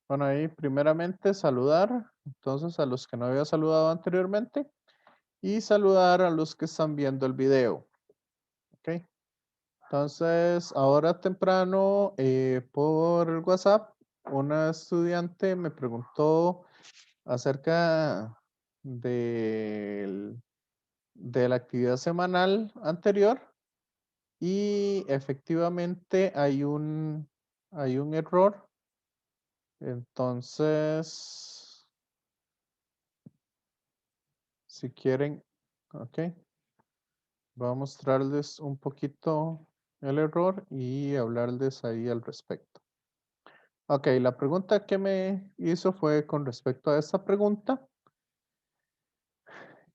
Bueno, ahí primeramente saludar, entonces a los que no había saludado anteriormente y saludar a los que están viendo el video, ¿ok? Entonces, ahora temprano por el WhatsApp, una estudiante me preguntó acerca de la actividad semanal anterior y efectivamente hay un error. Entonces, si quieren, ok, voy a mostrarles un poquito el error y hablarles ahí al respecto. Ok, la pregunta que me hizo fue con respecto a esta pregunta,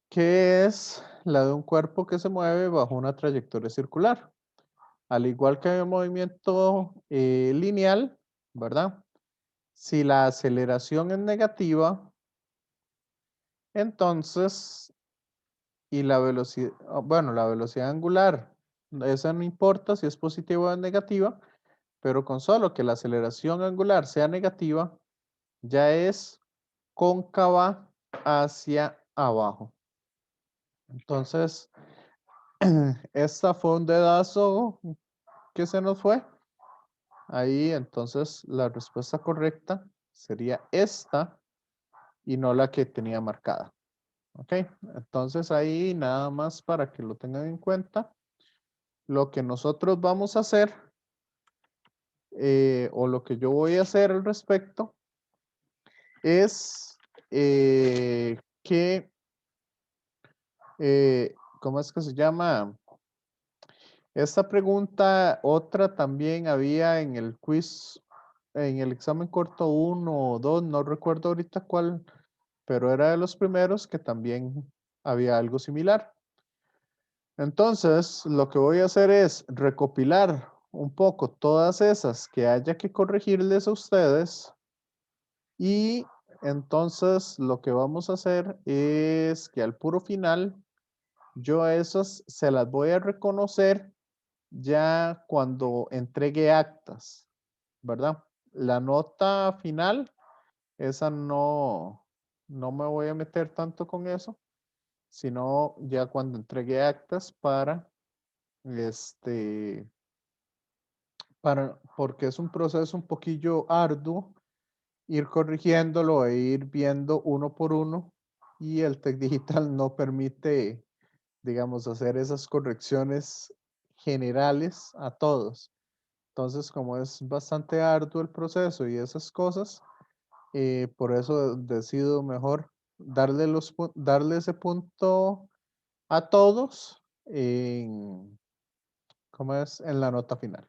que es la de un cuerpo que se mueve bajo una trayectoria circular. Al igual que el movimiento lineal, ¿verdad? Si la aceleración es negativa, entonces, y la velocidad, bueno, la velocidad angular, esa no importa si es positiva o negativa, pero con solo que la aceleración angular sea negativa, ya es cóncava hacia abajo. Entonces, esta fue un dedazo que se nos fue. Ahí, entonces, la respuesta correcta sería esta y no la que tenía marcada. ¿Ok? Entonces, ahí nada más para que lo tengan en cuenta. Lo que nosotros vamos a hacer, o lo que yo voy a hacer al respecto, es que, ¿cómo es que se llama? Esta pregunta, otra también había en el quiz, en el examen corto 1 o 2, no recuerdo ahorita cuál, pero era de los primeros que también había algo similar. Entonces, lo que voy a hacer es recopilar un poco todas esas que haya que corregirles a ustedes y entonces lo que vamos a hacer es que al puro final yo a esas se las voy a reconocer ya cuando entregue actas, ¿verdad? La nota final, esa no me voy a meter tanto con eso, sino ya cuando entregue actas este, porque es un proceso un poquillo arduo ir corrigiéndolo e ir viendo uno por uno y el TEC digital no permite, digamos, hacer esas correcciones generales a todos. Entonces, como es bastante arduo el proceso y esas cosas, por eso decido mejor darle ese punto a todos ¿cómo es? En la nota final.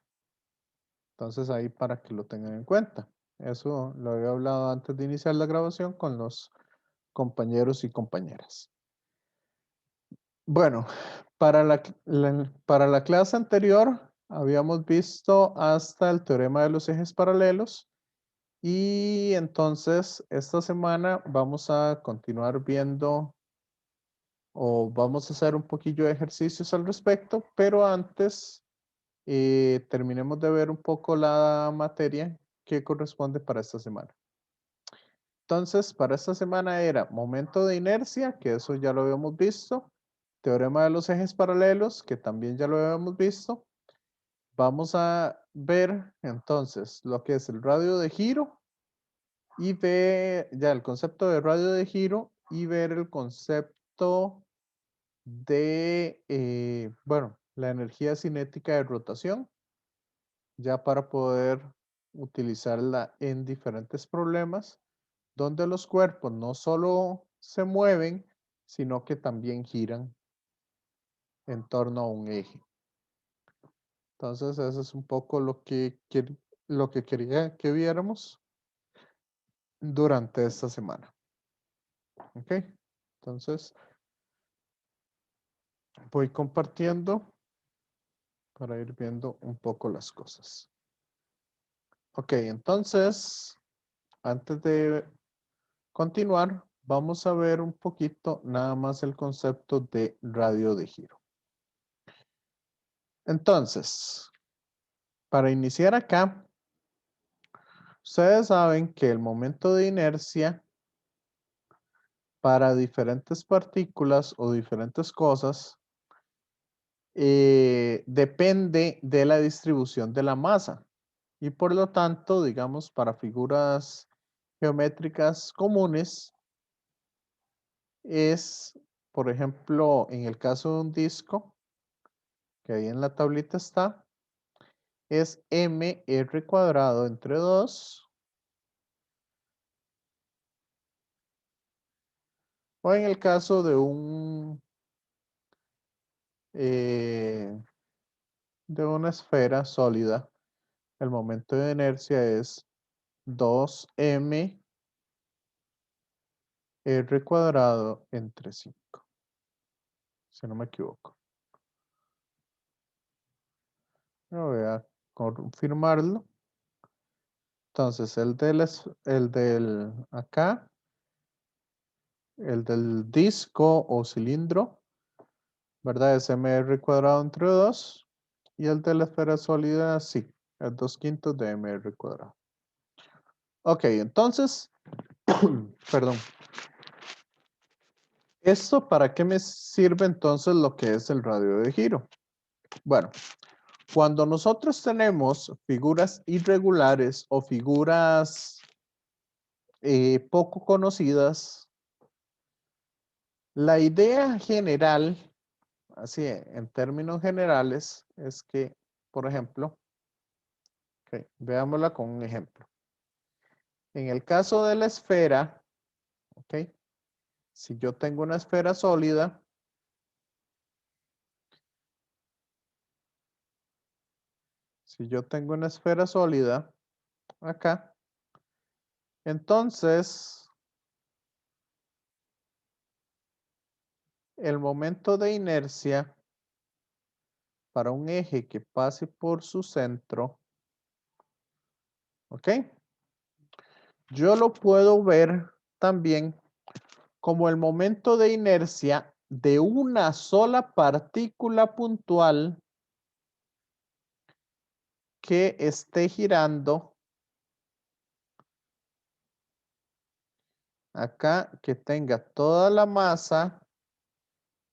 Entonces, ahí para que lo tengan en cuenta. Eso lo había hablado antes de iniciar la grabación con los compañeros y compañeras. Bueno, para la clase anterior habíamos visto hasta el teorema de los ejes paralelos y entonces esta semana vamos a continuar viendo o vamos a hacer un poquillo de ejercicios al respecto, pero antes terminemos de ver un poco la materia que corresponde para esta semana. Entonces, para esta semana era momento de inercia, que eso ya lo habíamos visto, teorema de los ejes paralelos, que también ya lo habíamos visto. Vamos a ver entonces lo que es el radio de giro y ver ya el concepto de radio de giro y ver el concepto de, bueno, la energía cinética de rotación, ya para poder utilizarla en diferentes problemas donde los cuerpos no solo se mueven, sino que también giran en torno a un eje. Entonces, eso es un poco lo que quería que viéramos durante esta semana. ¿Ok? Entonces, voy compartiendo para ir viendo un poco las cosas. Ok, entonces, antes de continuar, vamos a ver un poquito nada más el concepto de radio de giro. Entonces, para iniciar acá, Ustedes saben que el momento de inercia para diferentes partículas o diferentes cosas depende de la distribución de la masa. Y por lo tanto, digamos, para figuras geométricas comunes, es, por ejemplo, en el caso de un disco, que ahí en la tablita está, es mr cuadrado entre 2. O en el caso eh, de una esfera sólida, el momento de inercia es 2m r cuadrado entre 5, si no me equivoco. Voy a confirmarlo. Entonces, acá, el del disco o cilindro, ¿verdad? Es mr cuadrado entre 2. Y el de la esfera sólida, sí, es 2/5 de mr cuadrado. Ok, entonces, perdón. ¿Esto para qué me sirve entonces lo que es el radio de giro? Bueno, cuando nosotros tenemos figuras irregulares o figuras poco conocidas, la idea general, así en términos generales, es que, por ejemplo, veámosla con un ejemplo. En el caso de la esfera, ok, si yo tengo una esfera sólida, acá, entonces el momento de inercia para un eje que pase por su centro, ¿ok? Yo lo puedo ver también como el momento de inercia de una sola partícula puntual que esté girando acá, que tenga toda la masa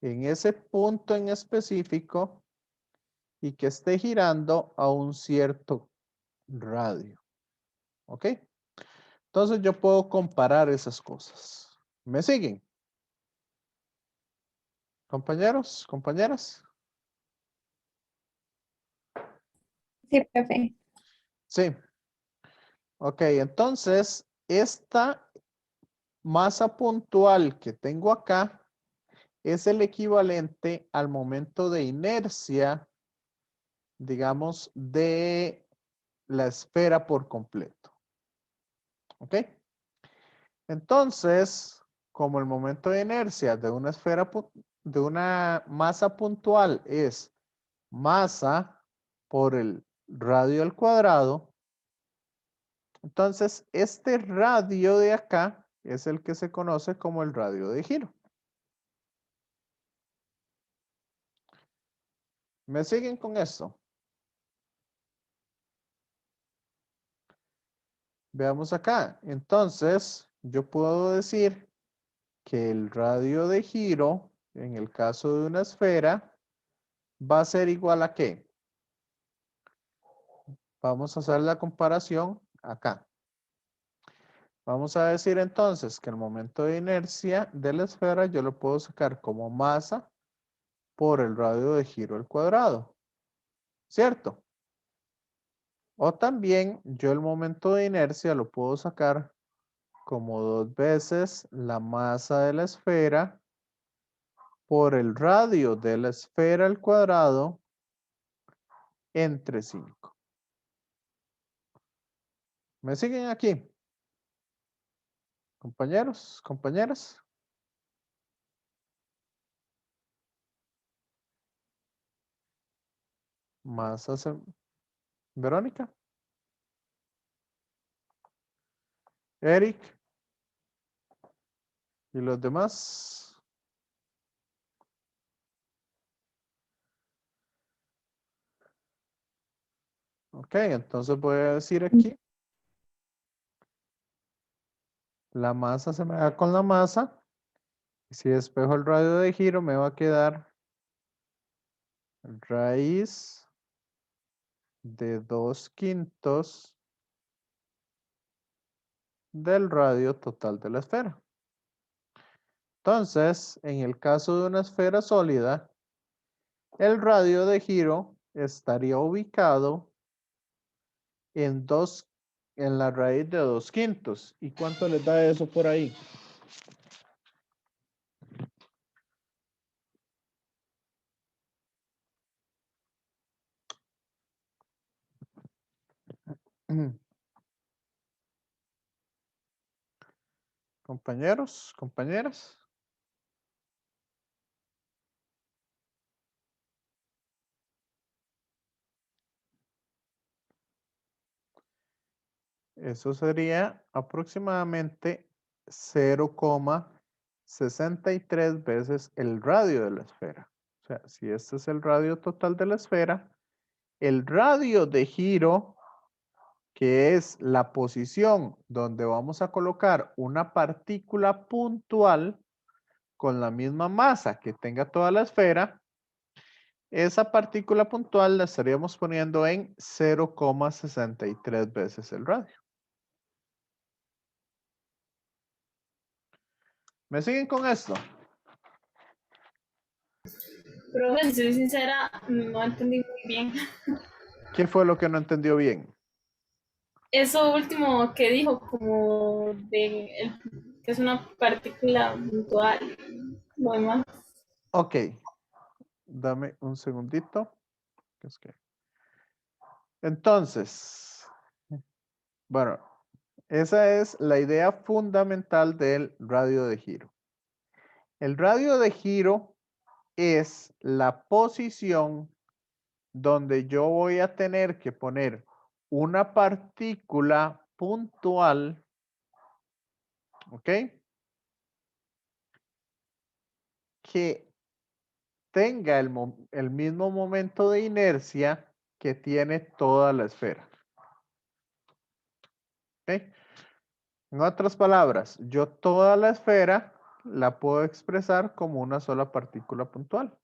en ese punto en específico y que esté girando a un cierto radio. ¿Ok? Entonces yo puedo comparar esas cosas. ¿Me siguen? Compañeros, compañeras. Sí, profe. Sí. Ok, entonces esta masa puntual que tengo acá es el equivalente al momento de inercia, digamos, de la esfera por completo. ¿Ok? Entonces, como el momento de inercia de una esfera, de una masa puntual es masa por el radio al cuadrado, entonces este radio de acá es el que se conoce como el radio de giro. ¿Me siguen con esto? Veamos acá. Entonces, yo puedo decir que el radio de giro, en el caso de una esfera, va a ser igual a ¿qué? Vamos a hacer la comparación acá. Vamos a decir entonces que el momento de inercia de la esfera yo lo puedo sacar como masa por el radio de giro al cuadrado, ¿cierto? O también yo el momento de inercia lo puedo sacar como 2 veces la masa de la esfera por el radio de la esfera al cuadrado entre 5. ¿Me siguen aquí? Compañeros, compañeras. Masa, Verónica, Eric y los demás. Ok, entonces voy a decir aquí La masa se me da con la masa. Si despejo el radio de giro, me va a quedar raíz de 2/5 del radio total de la esfera. Entonces, en el caso de una esfera sólida, el radio de giro estaría ubicado en la raíz de 2/5. ¿Y cuánto les da eso por ahí? Compañeros, compañeras. Eso sería aproximadamente 0,63 veces el radio de la esfera. O sea, si este es el radio total de la esfera, el radio de giro, que es la posición donde vamos a colocar una partícula puntual con la misma masa que tenga toda la esfera, esa partícula puntual la estaríamos poniendo en 0,63 veces el radio. ¿Me siguen con esto? Pero si soy sincera, no entendí muy bien. ¿Qué fue lo que no entendió bien? Eso último que dijo, como que es una partícula puntual, lo demás. Ok, dame un segundito. Entonces, bueno, esa es la idea fundamental del radio de giro. El radio de giro es la posición donde yo voy a tener que poner una partícula puntual, ¿ok? Que tenga el mismo momento de inercia que tiene toda la esfera. ¿Ok? En otras palabras, yo toda la esfera la puedo expresar como una sola partícula puntual,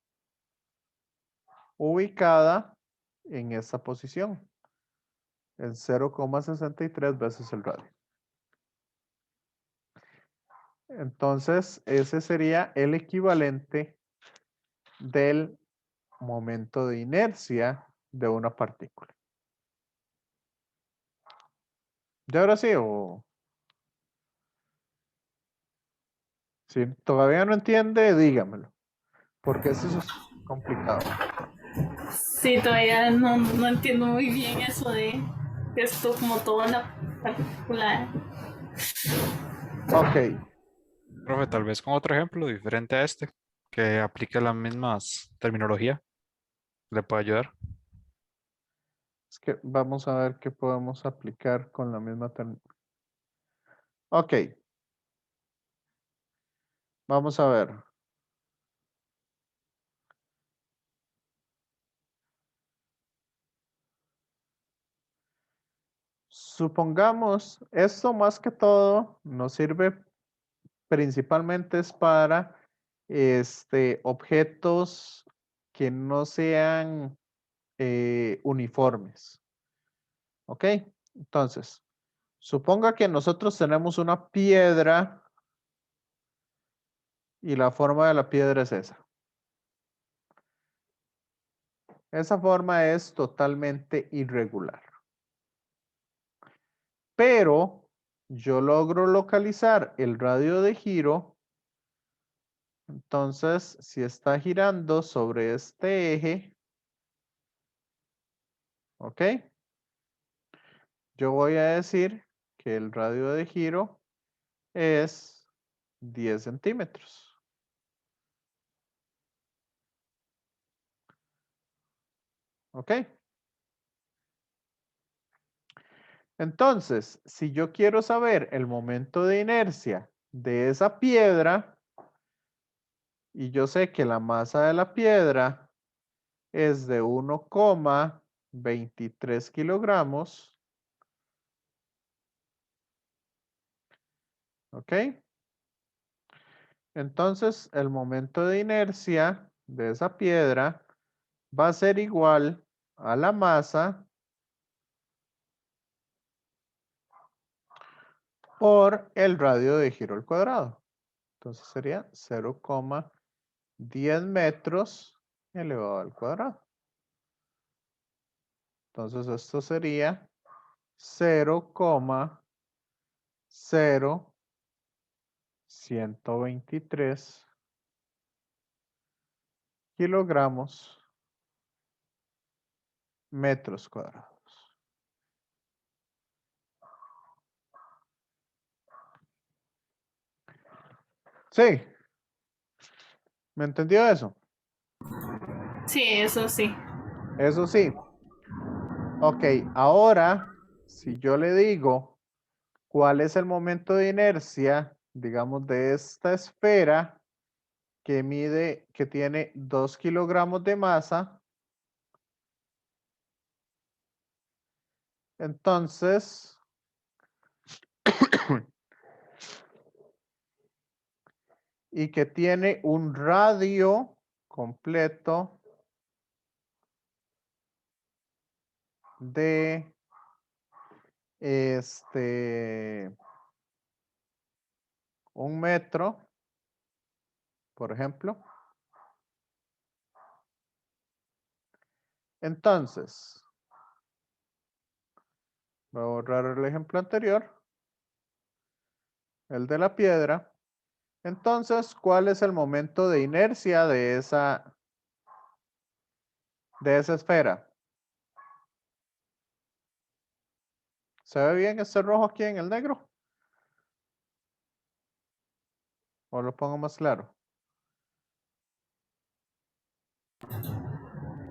ubicada en esa posición, en 0,63 veces el radio. Entonces, ese sería el equivalente del momento de inercia de una partícula. ¿Ya ahora sí o...? Si todavía no entiende, dígamelo, porque eso es complicado. Sí, todavía no entiendo muy bien eso de esto como toda la partícula. Ok, Profe, tal vez con otro ejemplo diferente a este, que aplique las mismas terminología, le puede ayudar. es que vamos a ver qué podemos aplicar con la misma terminología. Ok, vamos a ver. Supongamos, esto más que todo nos sirve principalmente es para objetos que no sean uniformes. ¿Ok? Entonces, suponga que nosotros tenemos una piedra y la forma de la piedra es esa. Esa forma es totalmente irregular. Pero yo logro localizar el radio de giro. Entonces, si está girando sobre este eje, ¿ok? Yo voy a decir que el radio de giro es 10 centímetros. ¿Ok? Entonces, si yo quiero saber el momento de inercia de esa piedra, y yo sé que la masa de la piedra es de 1,23 kilogramos, ¿Ok? Entonces, el momento de inercia de esa piedra va a ser igual a la masa por el radio de giro al cuadrado. Entonces sería 0,10 metros elevado al cuadrado. Entonces esto sería 0,0123 kilogramos metros cuadrados. Sí. ¿Me entendió eso? Sí, eso sí. Eso sí. Ok, ahora, si yo le digo cuál es el momento de inercia, digamos, de esta esfera que tiene 2 kilogramos de masa, entonces, y que tiene un radio completo de 1 metro, por ejemplo. Entonces, voy a borrar el ejemplo anterior, el de la piedra. Entonces, ¿cuál es el momento de inercia de esa esfera? ¿Se ve bien este rojo aquí en el negro? ¿O lo pongo más claro?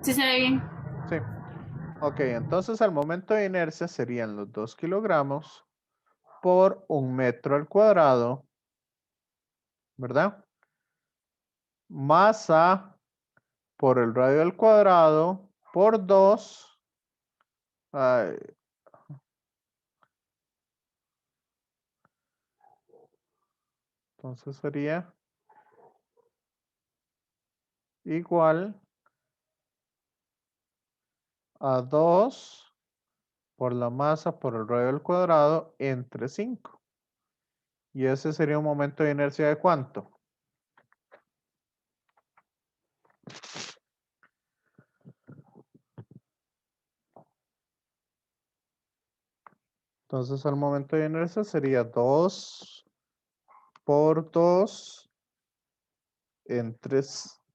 Sí se ve bien. Sí. Ok, entonces el momento de inercia serían los 2 kilogramos por 1 metro al cuadrado, ¿verdad? Masa por el radio al cuadrado por 2. Entonces sería igual a 2 por la masa por el radio al cuadrado entre 5. Y ese sería un momento de inercia de ¿cuánto? Entonces el momento de inercia sería 2 por 2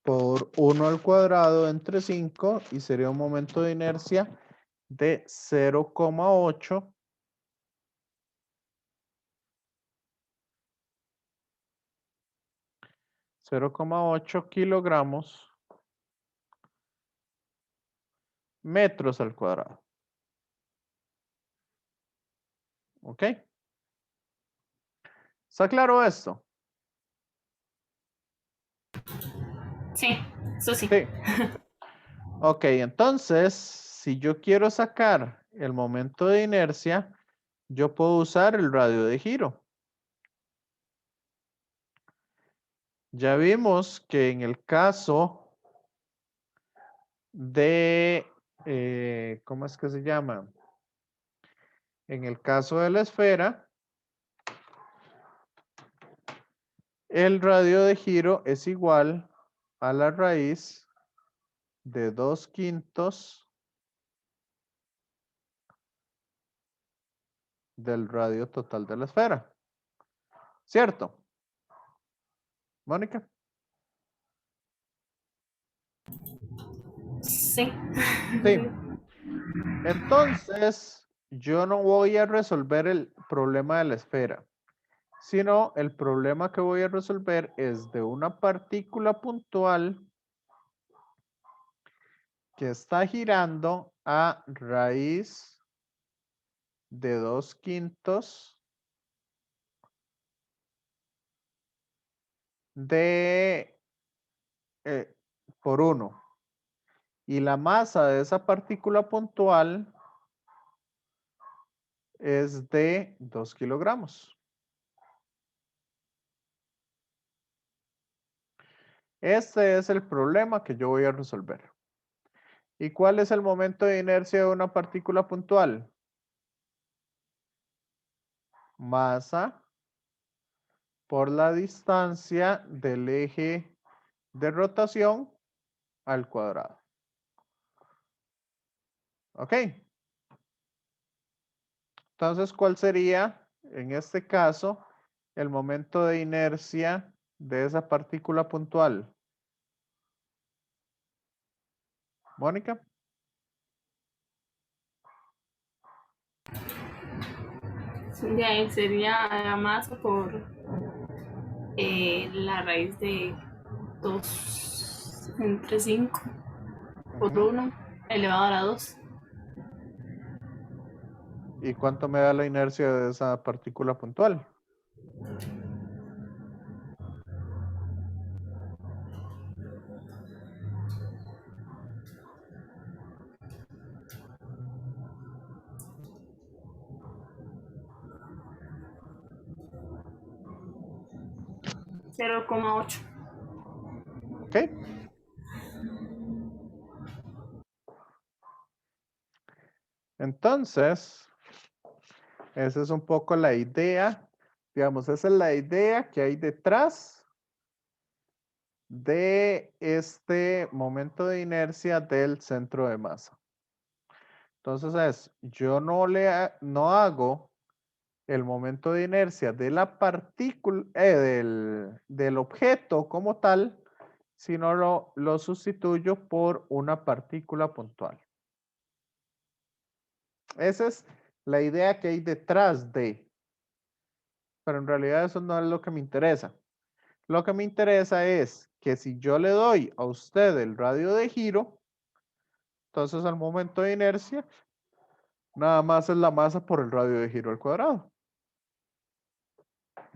por 1 al cuadrado entre 5 y sería un momento de inercia de 0,8 kilogramos metros al cuadrado. ¿Ok? ¿Está claro esto? Sí, eso sí. Sí. Ok, entonces, si yo quiero sacar el momento de inercia, yo puedo usar el radio de giro. Ya vimos que en el caso de, ¿cómo es que se llama? En el caso de la esfera, el radio de giro es igual a la raíz de 2/5 del radio total de la esfera. ¿Cierto? Mónica. Sí. Sí. Entonces, yo no voy a resolver el problema de la esfera, sino el problema que voy a resolver es de una partícula puntual que está girando a raíz de 2/5 de por 1. Y la masa de esa partícula puntual es de 2 kilogramos. Este es el problema que yo voy a resolver. ¿Y cuál es el momento de inercia de una partícula puntual? Masa por la distancia del eje de rotación al cuadrado. ¿Ok? Entonces, ¿cuál sería, en este caso, el momento de inercia de esa partícula puntual? Mónica. De ahí sería la masa por la raíz de 2 entre 5 por 1 elevado a la 2. ¿Y cuánto me da la inercia de esa partícula puntual? Cero coma 8. ¿Ok? Entonces, esa es un poco la idea, digamos, esa es la idea que hay detrás de este momento de inercia del centro de masa. Entonces yo no hago el momento de inercia de la partícula, del objeto como tal, sino lo sustituyo por una partícula puntual. Esa es la idea que hay detrás de, pero en realidad eso no es lo que me interesa. Lo que me interesa es que si yo le doy a usted el radio de giro, entonces al momento de inercia, nada más es la masa por el radio de giro al cuadrado.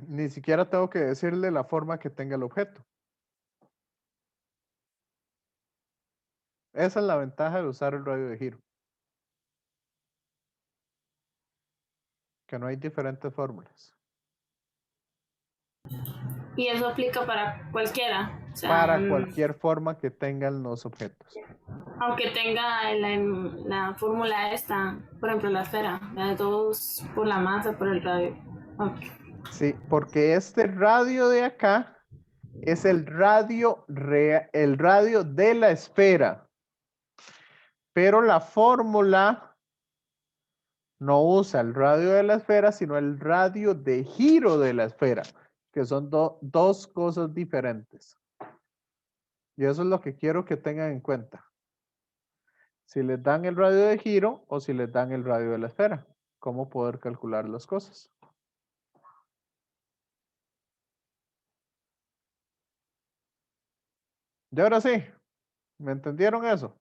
Ni siquiera tengo que decirle la forma que tenga el objeto. Esa es la ventaja de usar el radio de giro. Que no hay diferentes fórmulas. Y eso aplica para cualquiera. O sea, Para cualquier forma que tengan los objetos. aunque tenga la fórmula esta, por ejemplo, la esfera, la de 2 por la masa por el radio. Okay. Sí, porque este radio de acá es el radio de la esfera. Pero la fórmula no usa el radio de la esfera, sino el radio de giro de la esfera, que son dos cosas diferentes. Y eso es lo que quiero que tengan en cuenta. Si les dan el radio de giro o si les dan el radio de la esfera, cómo poder calcular las cosas. Y ahora sí, ¿me entendieron eso?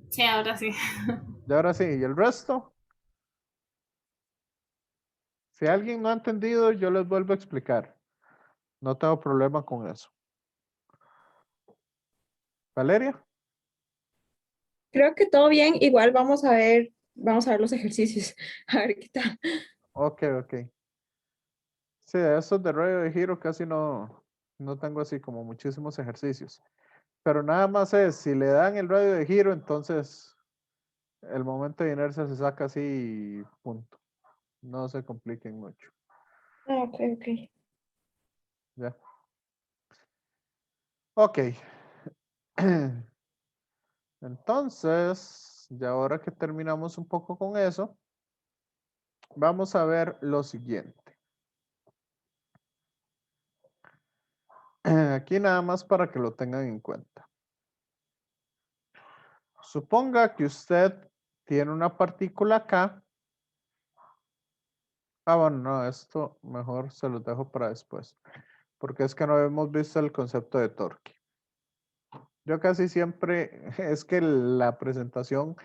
Sí, ahora sí. Y ahora sí, ¿y el resto? Si alguien no ha entendido, yo les vuelvo a explicar. No tengo problema con eso. ¿Valeria? Creo que todo bien. Igual vamos a ver los ejercicios. A ver qué tal. Ok. Sí, de esos de radio de giro casi no tengo así como muchísimos ejercicios. Pero nada más es, si le dan el radio de giro, entonces el momento de inercia se saca así y punto. No se compliquen mucho. Ok. ¿Ya? Ok. Entonces, ya ahora que terminamos un poco con eso, vamos a ver lo siguiente. Aquí nada más para que lo tengan en cuenta. Suponga que usted tiene una partícula acá. Bueno, no, esto mejor se los dejo para después, porque es que no hemos visto el concepto de torque. Yo casi siempre, es que la presentación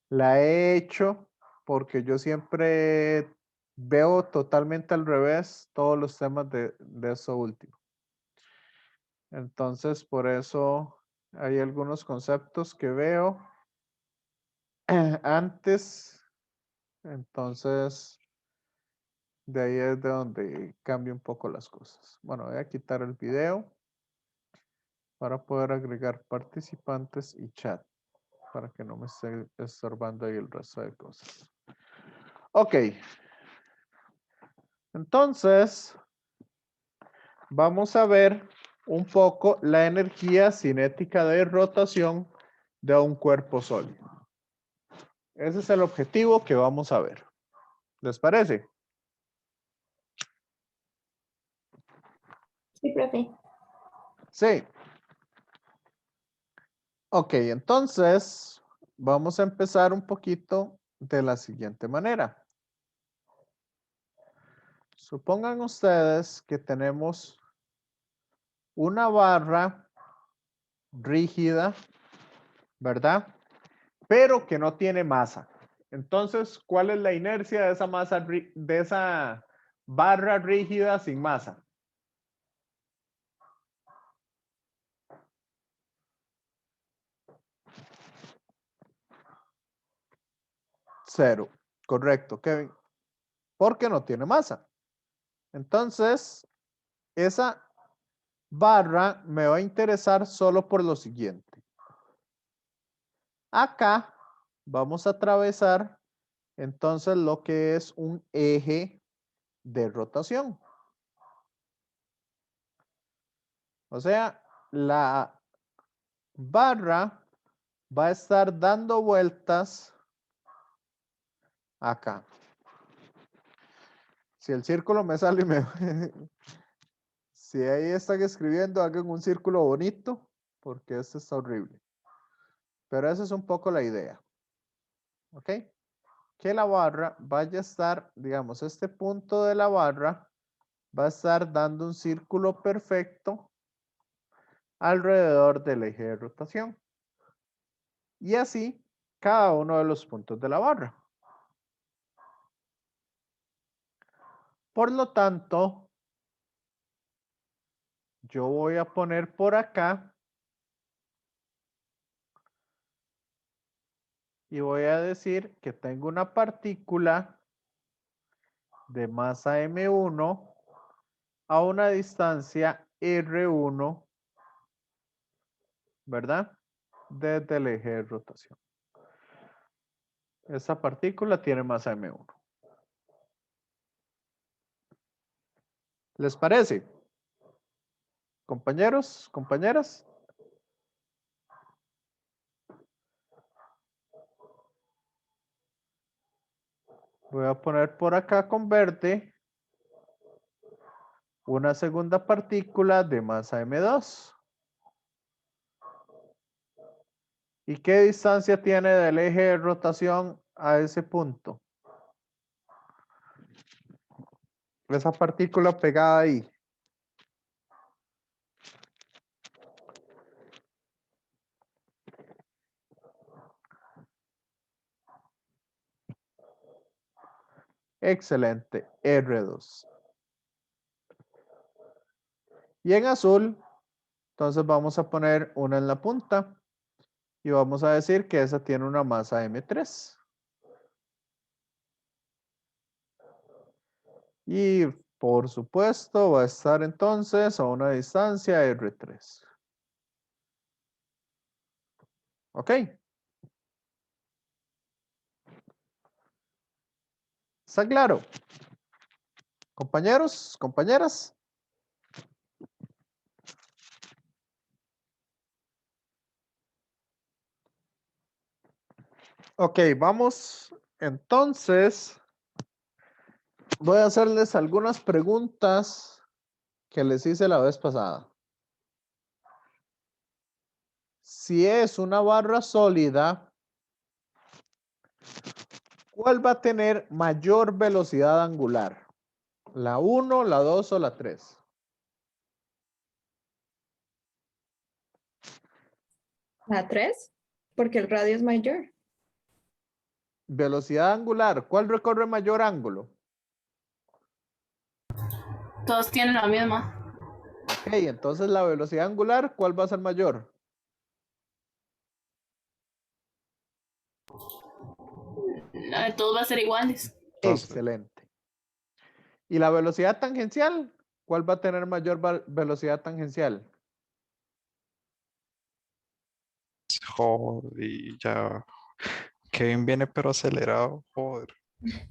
la he hecho porque yo siempre veo totalmente al revés todos los temas de eso último. Entonces, por eso hay algunos conceptos que veo antes. Entonces, De ahí es de donde cambia un poco las cosas. Bueno, voy a quitar el video para poder agregar participantes y chat, para que no me esté estorbando ahí el resto de cosas. Ok. Entonces, vamos a ver un poco la energía cinética de rotación de un cuerpo sólido. Ese es el objetivo que vamos a ver. ¿Les parece? Sí, profe. Sí. Ok, entonces vamos a empezar un poquito de la siguiente manera. Supongan ustedes que tenemos una barra rígida, ¿verdad? Pero que no tiene masa. Entonces, ¿cuál es la inercia de esa masa, de esa barra rígida sin masa? Cero. Correcto, Kevin. Porque no tiene masa. Entonces, esa barra me va a interesar solo por lo siguiente. Acá vamos a atravesar entonces lo que es un eje de rotación. O sea, la barra va a estar dando vueltas acá. Si el círculo me sale, si ahí están escribiendo, hagan un círculo bonito, porque este está horrible. Pero esa es un poco la idea. ¿Ok? Que la barra vaya a estar, digamos, este punto de la barra va a estar dando un círculo perfecto alrededor del eje de rotación. Y así cada uno de los puntos de la barra. Por lo tanto, yo voy a poner por acá y voy a decir que tengo una partícula de masa M1 a una distancia R1, ¿verdad? Desde el eje de rotación. Esta partícula tiene masa M1. ¿Les parece? Compañeros, compañeras. Voy a poner por acá con verde una segunda partícula de masa M2. ¿Y qué distancia tiene del eje de rotación a ese punto? Esa partícula pegada ahí. Excelente, R2. Y en azul, entonces vamos a poner una en la punta y vamos a decir que esa tiene una masa M3. Y por supuesto va a estar entonces a una distancia R3. ¿Ok? ¿Está claro? Compañeros, compañeras. Ok, vamos. Entonces, voy a hacerles algunas preguntas que les hice la vez pasada. Si es una barra sólida, ¿cuál va a tener mayor velocidad angular? ¿La 1, la 2 o la 3? La 3, porque el radio es mayor. Velocidad angular, ¿cuál recorre mayor ángulo? Todos tienen la misma. Ok, entonces la velocidad angular, ¿cuál va a ser mayor? La de todos va a ser iguales. Entonces, Excelente. ¿Y la velocidad tangencial? ¿Cuál va a tener mayor velocidad tangencial? Joder, ya. Kevin viene pero acelerado. Joder.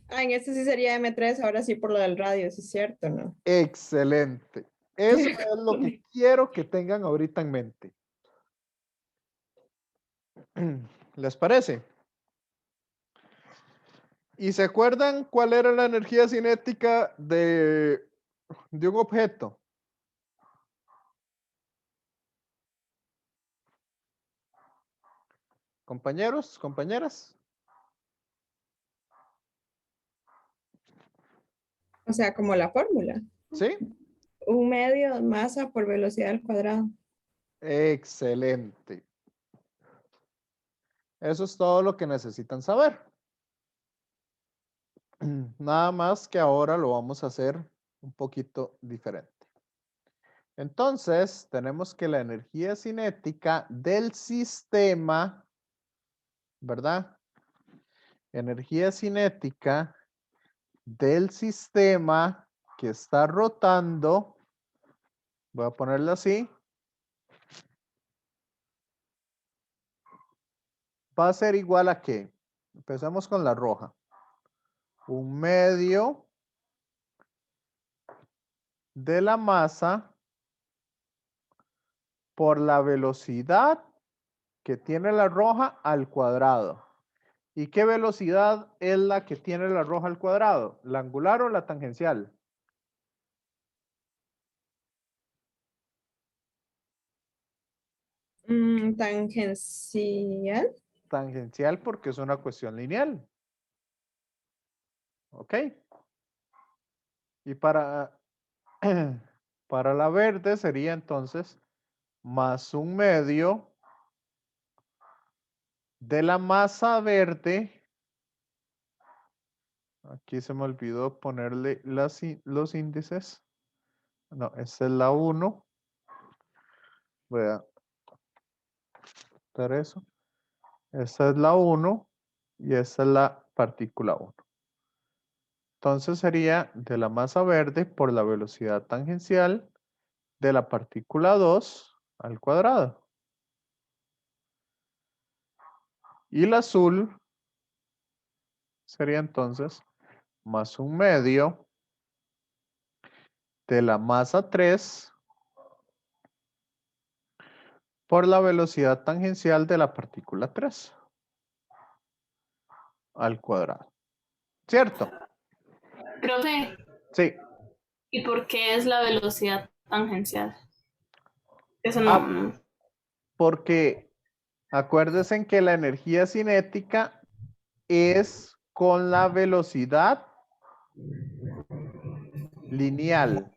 Ah, en este sí sería M3, ahora sí por lo del radio, sí es cierto, ¿no? Excelente. Eso es lo que quiero que tengan ahorita en mente. ¿Les parece? ¿Y se acuerdan cuál era la energía cinética de un objeto? Compañeros, compañeras. O sea, como la fórmula. ¿Sí? Un medio masa por velocidad al cuadrado. Excelente. Eso es todo lo que necesitan saber. Nada más que ahora lo vamos a hacer un poquito diferente. Entonces, tenemos que la energía cinética del sistema, ¿verdad? Energía cinética del sistema que está rotando, voy a ponerlo así, va a ser igual a ¿qué? Empezamos con la roja. Un medio de la masa por la velocidad que tiene la roja al cuadrado. ¿Y qué velocidad es la que tiene la roja al cuadrado? ¿La angular o la tangencial? Tangencial. Tangencial porque es una cuestión lineal. ¿Ok? Y para la verde sería entonces más un medio de la masa verde. Aquí se me olvidó ponerle los índices. No, esta es la 1. Voy a dar eso. Esta es la 1 y esta es la partícula 1. Entonces sería de la masa verde por la velocidad tangencial de la partícula 2 al cuadrado. Y el azul sería entonces más un medio de la masa 3 por la velocidad tangencial de la partícula 3 al cuadrado. ¿Cierto? Profe, Sí. ¿y por qué es la velocidad tangencial? Eso Ah, no. porque acuérdense que la energía cinética es con la velocidad lineal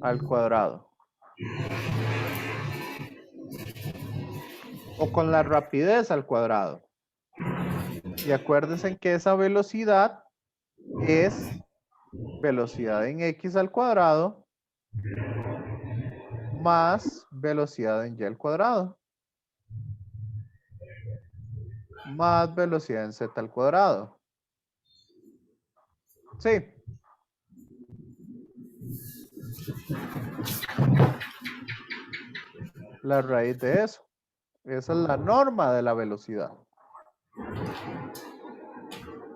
al cuadrado. O con la rapidez al cuadrado. Y acuérdense que esa velocidad es velocidad en x al cuadrado más velocidad en y al cuadrado más velocidad en z al cuadrado. Sí. La raíz de eso. Esa es la norma de la velocidad.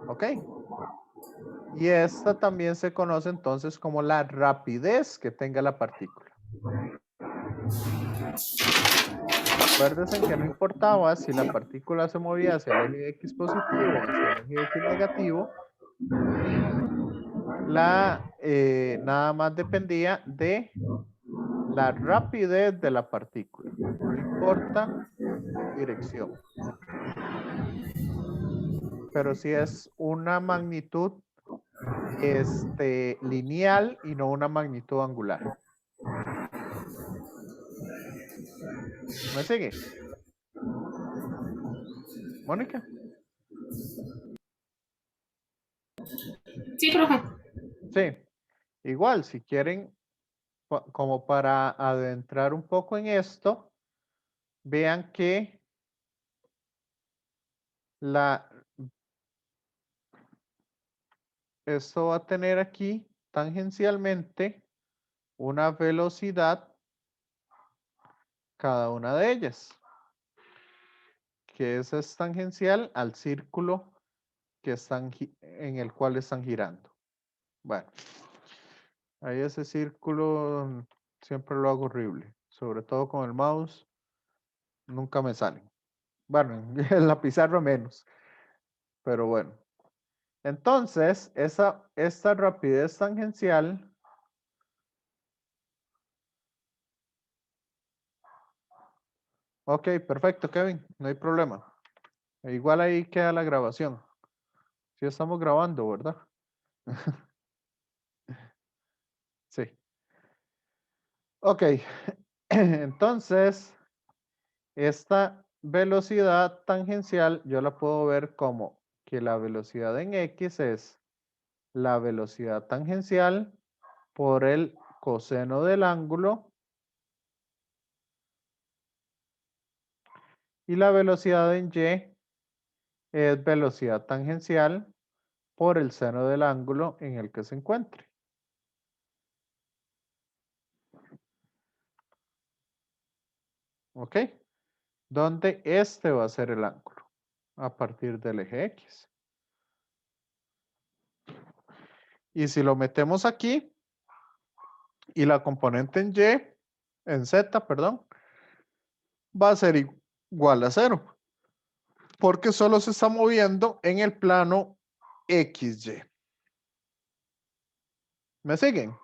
¿Ok? Y esta también se conoce entonces como la rapidez que tenga la partícula. Acuérdense que no importaba si la partícula se movía hacia el eje X positivo o hacia el eje X negativo, nada más dependía de la rapidez de la partícula. No importa dirección. Pero si es una magnitud lineal y no una magnitud angular. ¿Me sigue? Mónica. Sí, profe. Sí. Igual, si quieren, como para adentrar un poco en esto, vean que la esto va a tener aquí tangencialmente una velocidad cada una de ellas, que esa es tangencial al círculo que están en el cual están girando. Bueno, ahí ese círculo siempre lo hago horrible, sobre todo con el mouse, nunca me salen. Bueno, en la pizarra menos, pero bueno. Entonces, esta rapidez tangencial ok, perfecto, Kevin, no hay problema. Igual ahí queda la grabación. Sí estamos grabando, ¿verdad? Sí. Ok, entonces, esta velocidad tangencial yo la puedo ver como que la velocidad en X es la velocidad tangencial por el coseno del ángulo y la velocidad en Y es velocidad tangencial por el seno del ángulo en el que se encuentre. ¿Ok? Donde este va a ser el ángulo a partir del eje X. Y si lo metemos aquí y la componente en Y, en Z, perdón, va a ser igual a 0. Porque solo se está moviendo en el plano XY. ¿Me siguen?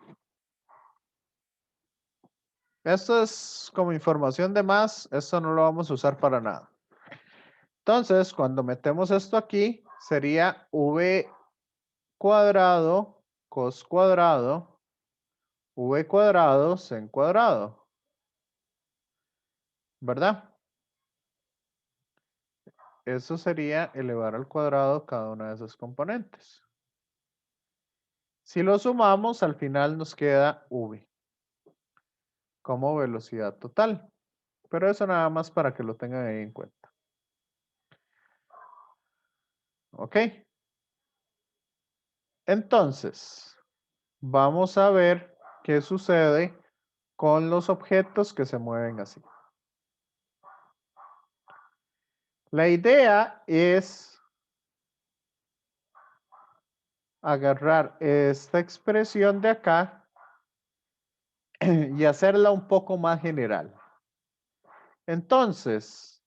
Esto es como información de más, esto no lo vamos a usar para nada. Entonces, cuando metemos esto aquí, sería V cuadrado cos cuadrado V cuadrado sin cuadrado. ¿Verdad? Eso sería elevar al cuadrado cada una de esas componentes. Si lo sumamos, al final nos queda V como velocidad total. Pero eso nada más para que lo tengan ahí en cuenta. ¿Ok? Entonces, vamos a ver qué sucede con los objetos que se mueven así. La idea es agarrar esta expresión de acá y hacerla un poco más general. Entonces,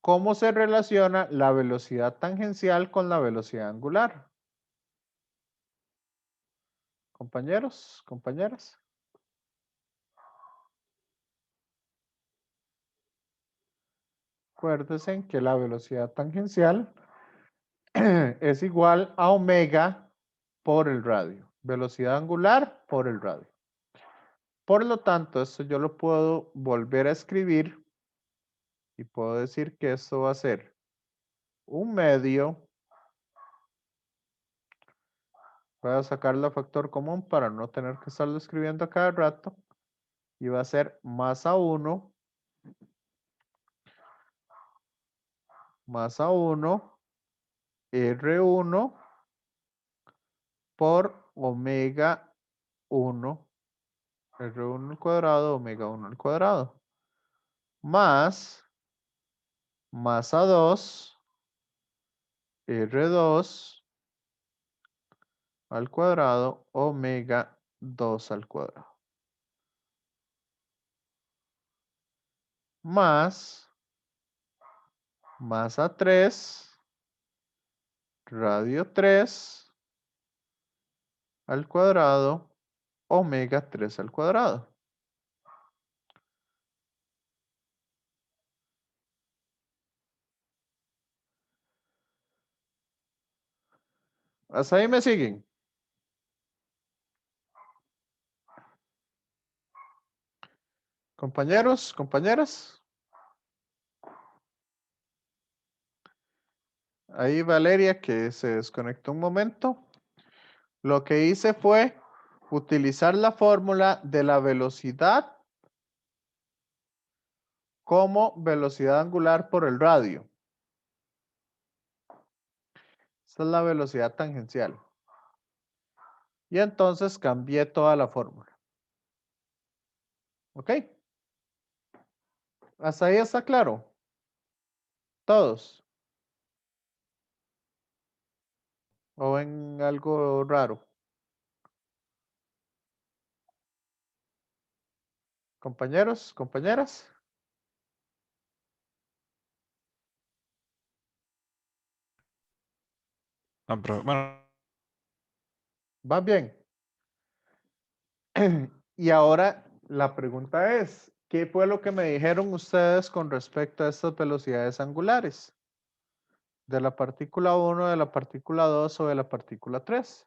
¿cómo se relaciona la velocidad tangencial con la velocidad angular? Compañeros, compañeras. Acuérdense que la velocidad tangencial es igual a omega por el radio. Velocidad angular por el radio. Por lo tanto, esto yo lo puedo volver a escribir y puedo decir que esto va a ser un medio. Voy a sacar la factor común para no tener que estarlo escribiendo a cada rato. Y va a ser más a 1 más a 1 R1 por omega 1 R1 al cuadrado, omega 1 al cuadrado. Más a 2 R2 al cuadrado, omega 2 al cuadrado. Más a 3 radio 3 al cuadrado, omega 3 al cuadrado. ¿Hasta ahí me siguen? Compañeros, compañeras. Ahí Valeria que se desconectó un momento. Lo que hice fue utilizar la fórmula de la velocidad como velocidad angular por el radio. Esta Esta es la velocidad tangencial. Y entonces cambié toda la fórmula. ¿Ok? ¿Hasta ahí está claro? ¿Todos? ¿O ven algo raro? Compañeros, compañeras. No, pero bueno, ¿Va bien? Y ahora la pregunta es, ¿qué fue lo que me dijeron ustedes con respecto a estas velocidades angulares? ¿De la partícula 1, de la partícula 2 o de la partícula 3?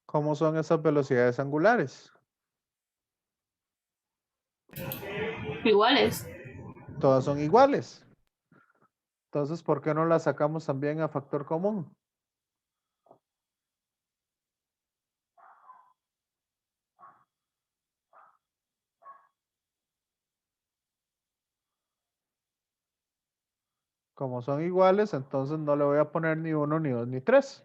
¿Cómo son esas velocidades angulares? Iguales. Todas son iguales. Entonces, ¿por qué no las sacamos también a factor común? Como son iguales, entonces no le voy a poner ni 1, ni 2, ni 3.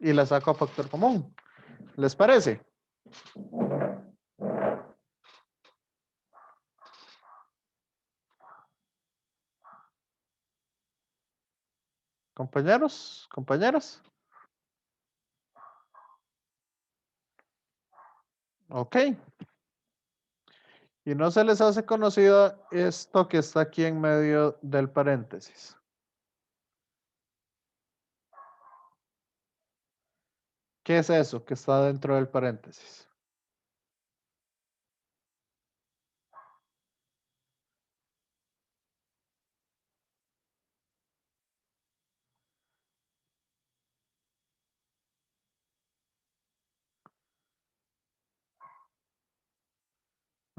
Y la saco a factor común. ¿Les parece? Compañeros, compañeras. Ok. Y no se les hace conocido esto que está aquí en medio del paréntesis. ¿Qué es eso que está dentro del paréntesis?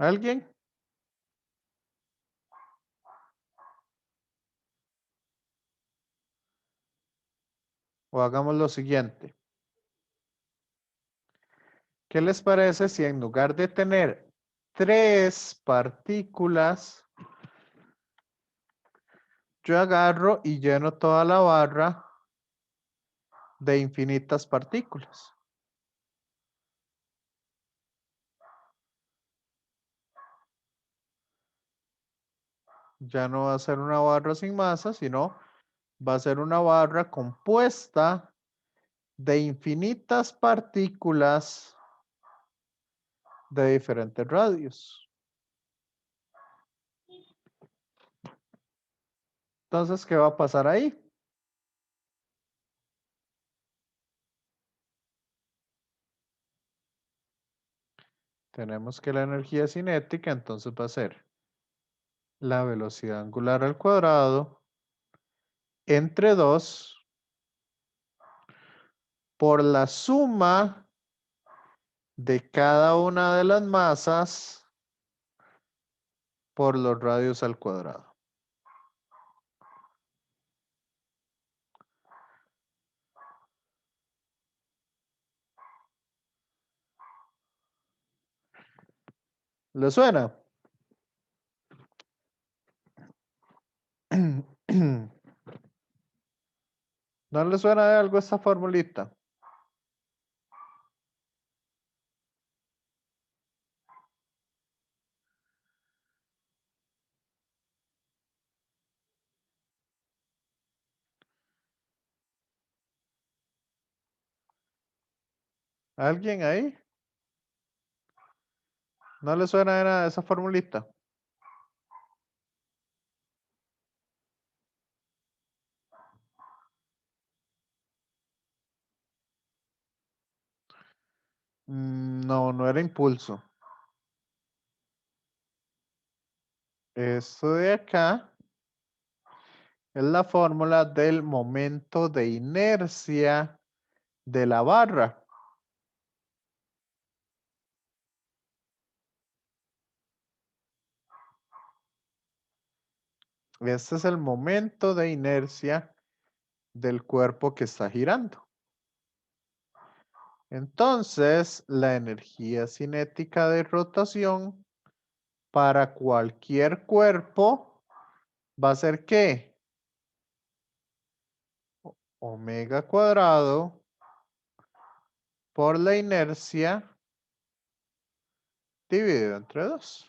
¿Alguien? O hagamos lo siguiente. ¿Qué les parece si en lugar de tener 3 partículas, yo agarro y lleno toda la barra de infinitas partículas? Ya no va a ser una barra sin masa, sino va a ser una barra compuesta de infinitas partículas de diferentes radios. Entonces, ¿qué va a pasar ahí? Tenemos que la energía cinética entonces va a ser la velocidad angular al cuadrado entre 2 por la suma de cada una de las masas por los radios al cuadrado. ¿Le suena? ¿No le suena de algo esta formulita? ¿Alguien ahí? ¿No le suena de nada esa formulita? No, no era impulso. Esto de acá es la fórmula del momento de inercia de la barra. Este es el momento de inercia del cuerpo que está girando. Entonces, la energía cinética de rotación para cualquier cuerpo va a ser ¿qué? Omega cuadrado por la inercia dividido entre 2.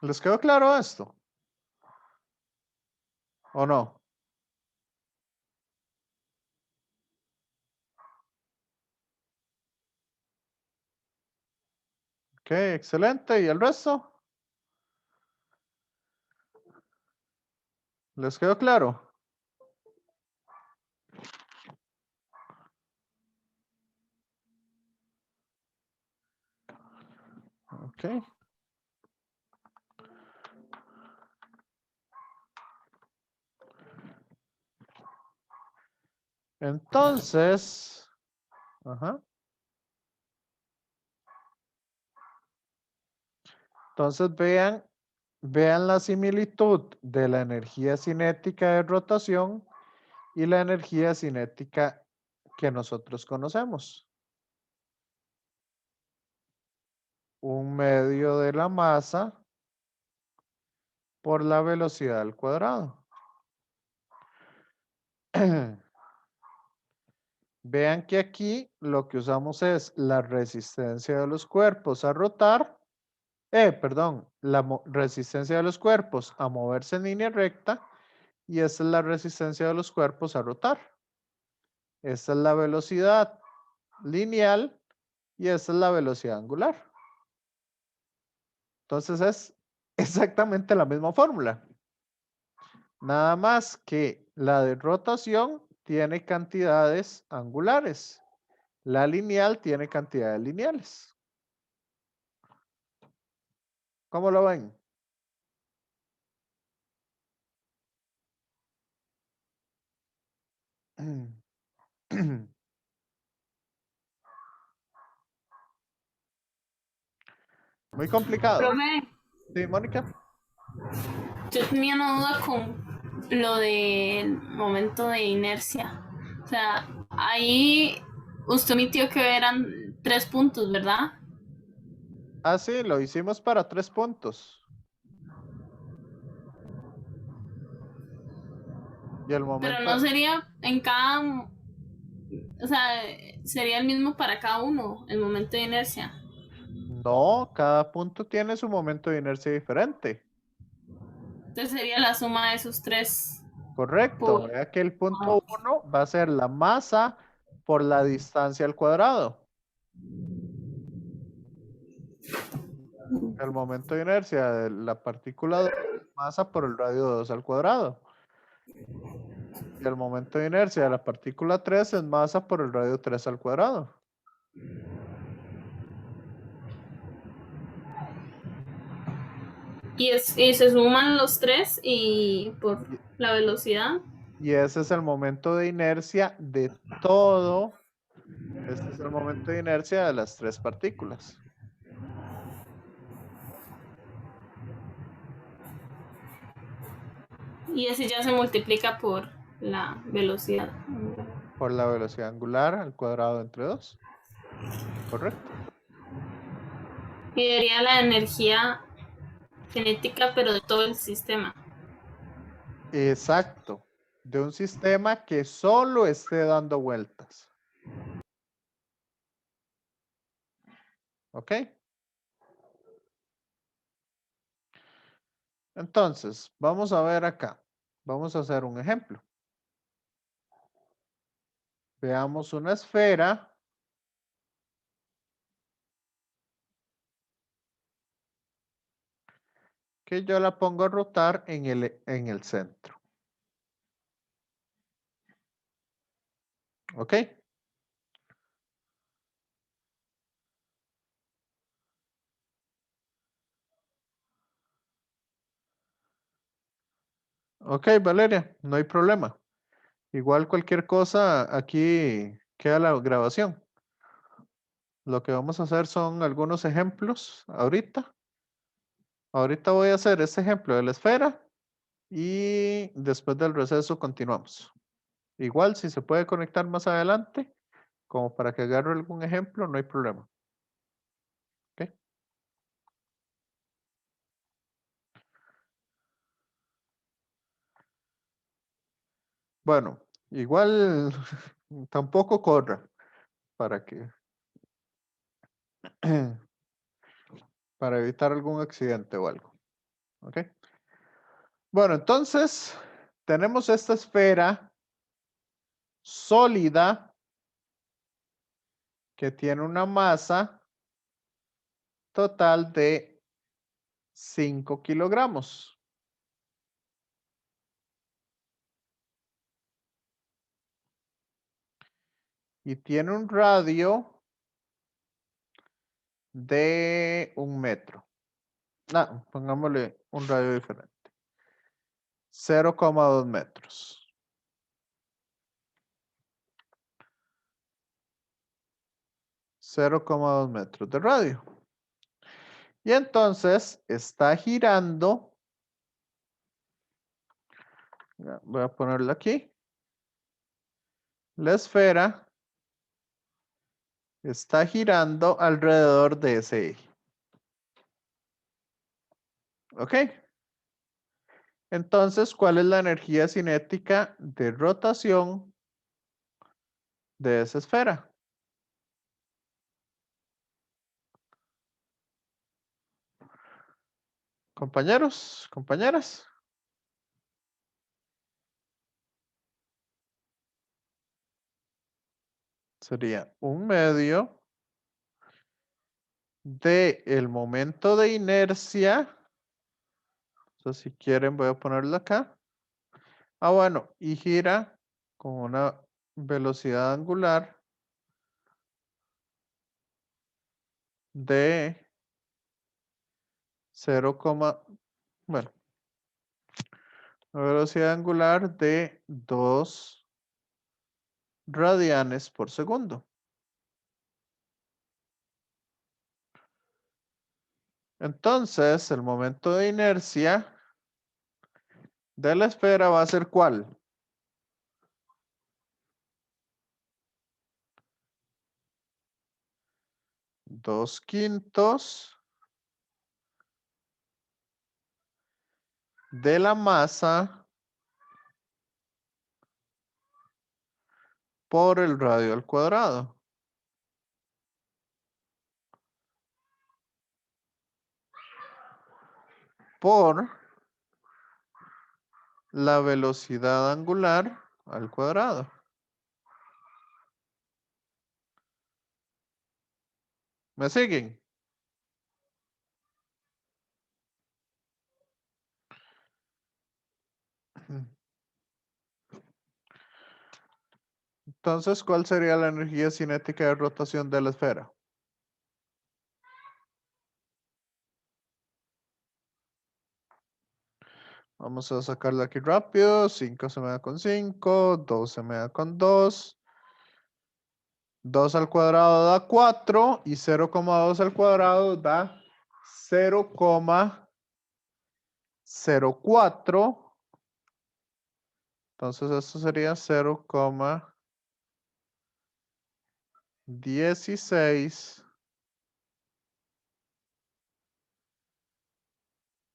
¿Les quedó claro esto? ¿O no? Ok, excelente. ¿Y el resto? ¿Les quedó claro? Ok. Entonces, ajá. Entonces vean la similitud de la energía cinética de rotación y la energía cinética que nosotros conocemos. Un medio de la masa por la velocidad al cuadrado. Vean que aquí lo que usamos es la resistencia de los cuerpos a rotar, perdón, la resistencia de los cuerpos a moverse en línea recta y esta es la resistencia de los cuerpos a rotar. Esta es la velocidad lineal y esta es la velocidad angular. Entonces es exactamente la misma fórmula. Nada más que la de rotación tiene cantidades angulares. La lineal tiene cantidades lineales. ¿Cómo lo ven? Muy complicado. Profe, Sí, Mónica. yo tenía una duda con lo del momento de inercia. O sea, ahí usted omitió que eran 3 puntos, ¿verdad? Ah, sí, lo hicimos para 3 puntos. Y el Pero momento, no sería en cada, o sea, sería el mismo para cada uno, el momento de inercia. no, cada punto tiene su momento de inercia diferente. Entonces sería la suma de esos 3 Correcto. por... Vea que el punto 1 va a ser la masa por la distancia al cuadrado. El momento de inercia de la partícula 2 es masa por el radio 2 al cuadrado. Y el momento de inercia de la partícula 3 es masa por el radio 3 al cuadrado. Y se suman los 3 y por Y, la velocidad. y ese es el momento de inercia de todo. Este es el momento de inercia de las 3 partículas. Y ese ya se multiplica por la velocidad. Por la velocidad angular al cuadrado entre 2. Correcto. Y daría la energía cinética, pero de todo el sistema. Exacto. De un sistema que solo esté dando vueltas. ¿Ok? Entonces, vamos a ver acá. Vamos a hacer un ejemplo. Veamos una esfera. Que yo la pongo a rotar en el centro. ¿Ok? Ok, Valeria, no hay problema. Igual cualquier cosa, aquí queda la grabación. Lo que vamos a hacer son algunos ejemplos ahorita. Ahorita voy a hacer este ejemplo de la esfera Y después del receso continuamos. Igual, si se puede conectar más adelante, como para que agarre algún ejemplo, no hay problema. ¿Ok? Bueno, igual tampoco corra para que para evitar algún accidente o algo. ¿Ok? Bueno, entonces tenemos esta esfera sólida que tiene una masa total de 5 kilogramos. Y tiene un radio de 1 metro. No, pongámosle un radio diferente. 0,2 metros. 0,2 metros de radio. Y entonces está girando. Voy a ponerlo aquí. La esfera está girando alrededor de ese eje. ¿Ok? Entonces, ¿cuál es la energía cinética de rotación de esa esfera? Compañeros, compañeras. Sería 1/2 del momento de inercia. Entonces, si quieren, voy a ponerlo acá. Ah, bueno, y gira con una velocidad angular de 0, bueno, una velocidad angular de 2 radianes por segundo. Entonces, el momento de inercia de la esfera va a ser ¿cuál? 2/5 de la masa por el radio al cuadrado. Por la velocidad angular al cuadrado. ¿Me siguen? Entonces, ¿cuál sería la energía cinética de rotación de la esfera? Vamos a sacarla aquí rápido. 5 se me da con 5, 2 se me da con 2. 2 al cuadrado da 4 y 0,2 al cuadrado da 0,04. Entonces esto sería 0,16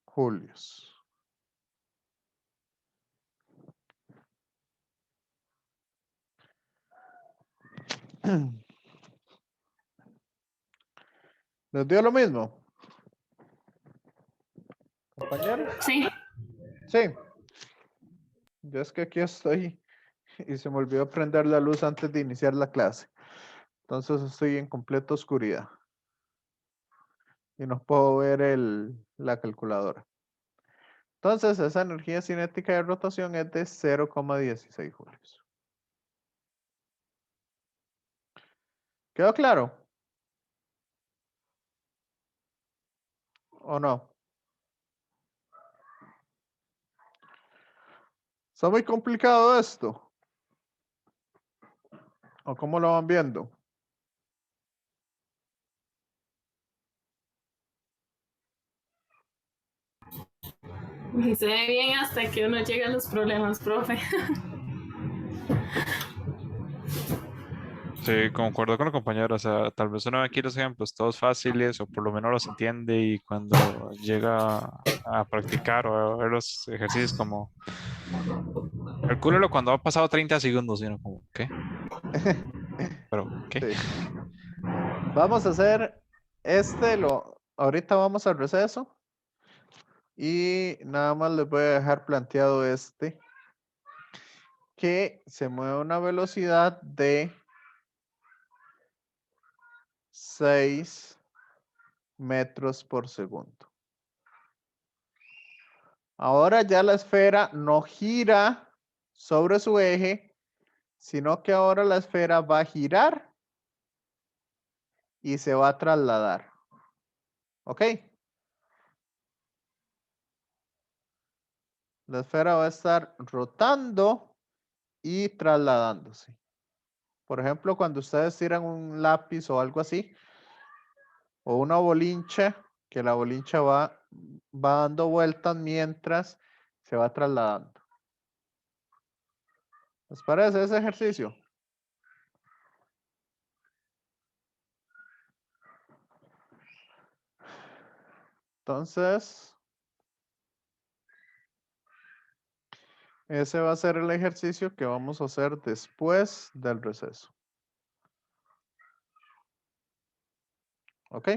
julios. ¿Les dio lo mismo? ¿Compañero? Sí. Sí. Yo es que aquí estoy y se me olvidó prender la luz antes de iniciar la clase. Entonces estoy en completa oscuridad. Y no puedo ver la calculadora. Entonces esa energía cinética de rotación es de 0,16 julios. ¿Quedó claro? ¿O no? ¿Está muy complicado esto? ¿O cómo lo van viendo? Y se ve bien hasta que uno llega a los problemas, profe. Sí, concuerdo con la compañera, o sea, tal vez uno ve aquí los ejemplos todos fáciles o por lo menos los entiende y cuando llega a practicar o a ver los ejercicios como, calcúlelo cuando ha pasado 30 segundos y uno como, ¿qué? ¿Pero qué? Sí. Vamos a hacer ahorita vamos al receso y nada más les voy a dejar planteado que se mueve a una velocidad de 6 metros por segundo. Ahora ya la esfera no gira sobre su eje, sino que ahora la esfera va a girar y se va a trasladar. ¿Ok? La esfera va a estar rotando y trasladándose. Por ejemplo, cuando ustedes tiran un lápiz o algo así, o una bolincha, que la bolincha va dando vueltas mientras se va trasladando. ¿Les parece ese ejercicio? Entonces, ese va a ser el ejercicio que vamos a hacer después del receso. ¿Ok?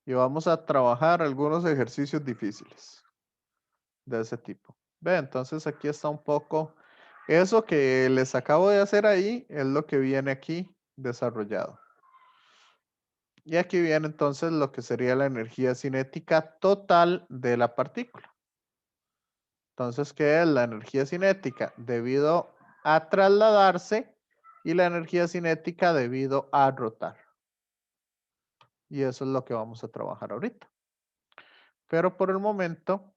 Y vamos a trabajar algunos ejercicios difíciles de ese tipo. Ve, entonces aquí está un poco, eso que les acabo de hacer ahí es lo que viene aquí desarrollado. Y aquí viene entonces lo que sería la energía cinética total de la partícula. Entonces, ¿qué es la energía cinética? Debido a trasladarse y la energía cinética debido a rotar. Y eso es lo que vamos a trabajar ahorita. Pero por el momento,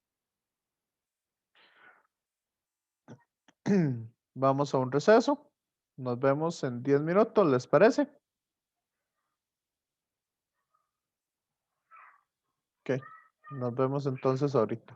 vamos a un receso. Nos vemos en 10 minutos, ¿les parece? Ok, nos vemos entonces ahorita.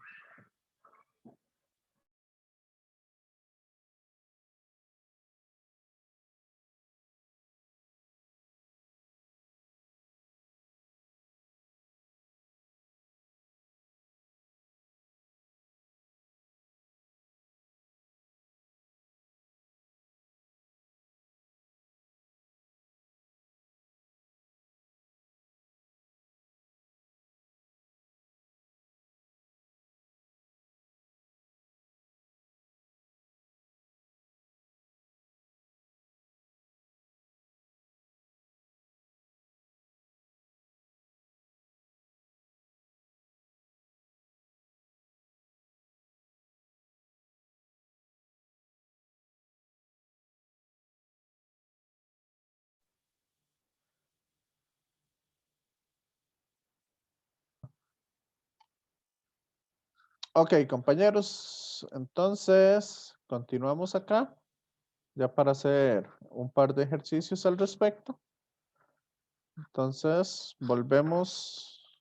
Ok, compañeros, entonces continuamos acá ya para hacer un par de ejercicios al respecto. Entonces, volvamos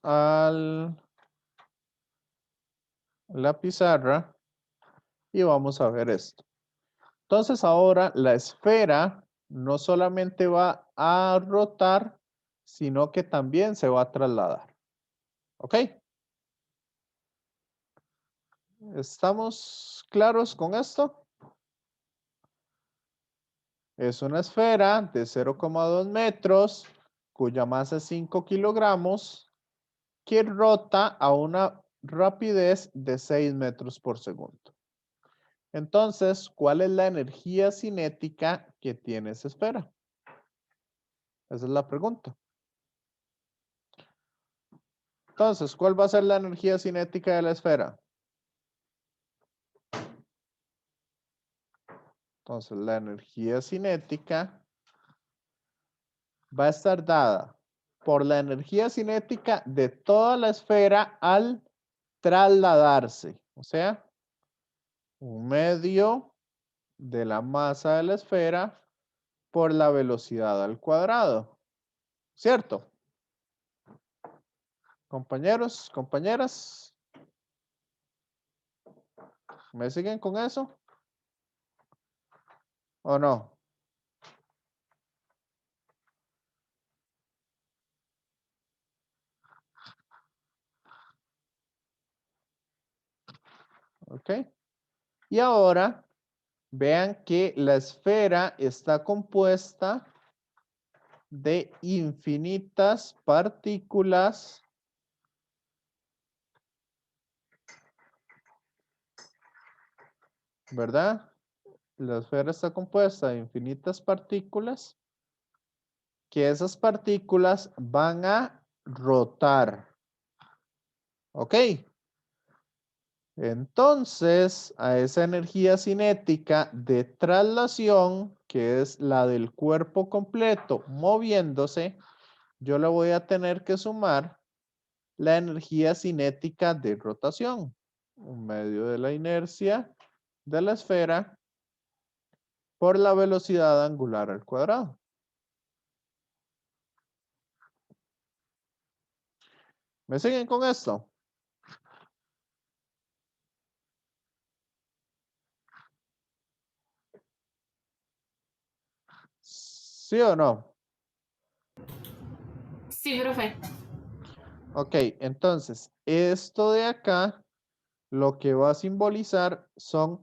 a la pizarra y vamos a ver esto. Entonces, ahora la esfera no solamente va a rotar, sino que también se va a trasladar. ¿Ok? ¿Estamos claros con esto? Es una esfera de 0,2 metros, cuya masa es 5 kilogramos, que rota a una rapidez de 6 metros por segundo. Entonces, ¿cuál es la energía cinética que tiene esa esfera? Esa es la pregunta. Entonces, ¿cuál va a ser la energía cinética de la esfera? Entonces, la energía cinética va a estar dada por la energía cinética de toda la esfera al trasladarse. O sea, un medio de la masa de la esfera por la velocidad al cuadrado. ¿Cierto? Compañeros, compañeras. ¿Me siguen con eso? ¿O no? ¿Ok? Y ahora vean que la esfera está compuesta de infinitas partículas, ¿verdad? La esfera está compuesta de infinitas partículas, que esas partículas van a rotar. ¿Ok? Entonces, a esa energía cinética de traslación, que es la del cuerpo completo moviéndose, yo le voy a tener que sumar la energía cinética de rotación, un medio de la inercia de la esfera por la velocidad angular al cuadrado. ¿Me siguen con esto? ¿Sí o no? Sí, profe. Ok, entonces, esto de acá, lo que va a simbolizar son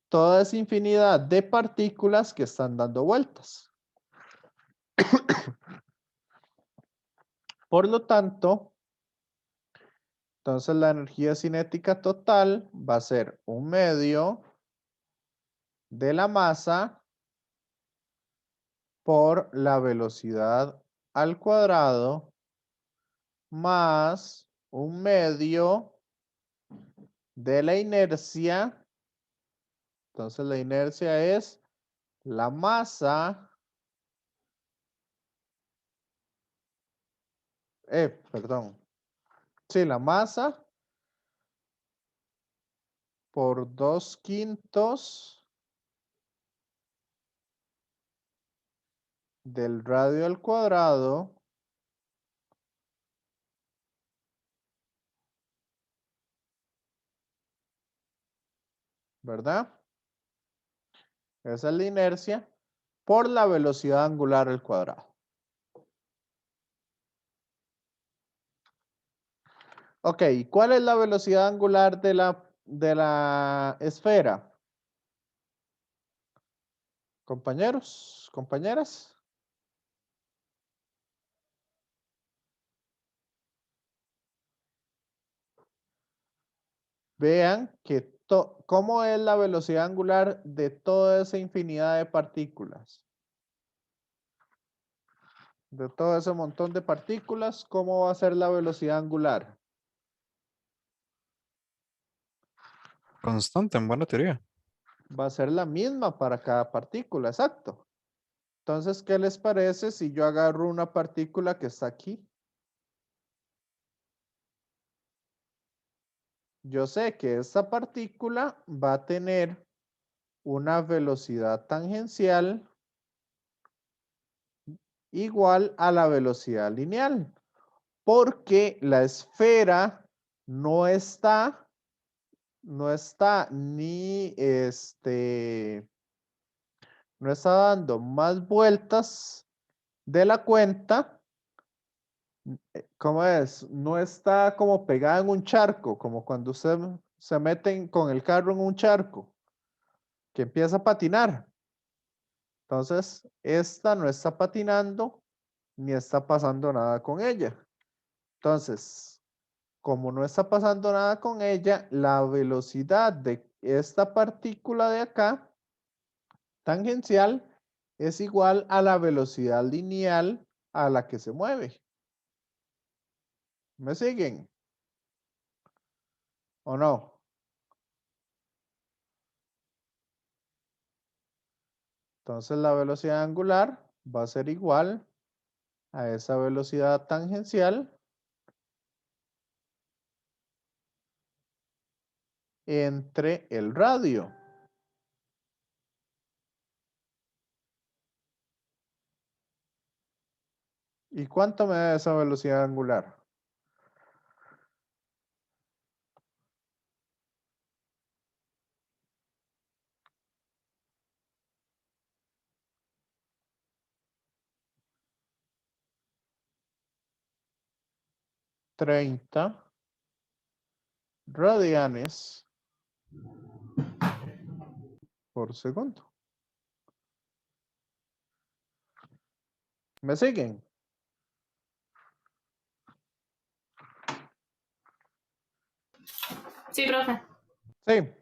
toda esa infinidad de partículas que están dando vueltas. Por lo tanto, entonces la energía cinética total va a ser un medio de la masa por la velocidad al cuadrado más un medio de la inercia. Entonces la inercia es la masa, perdón. Sí, la masa por 2/5 del radio al cuadrado ¿verdad? Esa es la inercia por la velocidad angular al cuadrado. Ok, ¿cuál es la velocidad angular de la esfera? Compañeros, compañeras. Vean que cómo es la velocidad angular de toda esa infinidad de partículas. De todo ese montón de partículas, ¿cómo va a ser la velocidad angular? Constante, en buena teoría. Va a ser la misma para cada partícula, exacto. Entonces, ¿qué les parece si yo agarro una partícula que está aquí? Yo sé que esta partícula va a tener una velocidad tangencial igual a la velocidad lineal, porque la esfera no está, no está dando más vueltas de la cuenta. ¿Cómo es? No está como pegada en un charco, como cuando usted se meten con el carro en un charco, que empieza a patinar. Entonces, esta no está patinando ni está pasando nada con ella. Entonces, como no está pasando nada con ella, la velocidad de esta partícula de acá, tangencial, es igual a la velocidad lineal a la que se mueve. ¿Me siguen? ¿O no? Entonces la velocidad angular va a ser igual a esa velocidad tangencial entre el radio. ¿Y cuánto me da esa velocidad angular? 30 radianes por segundo. ¿Me siguen? Sí, profe. Sí.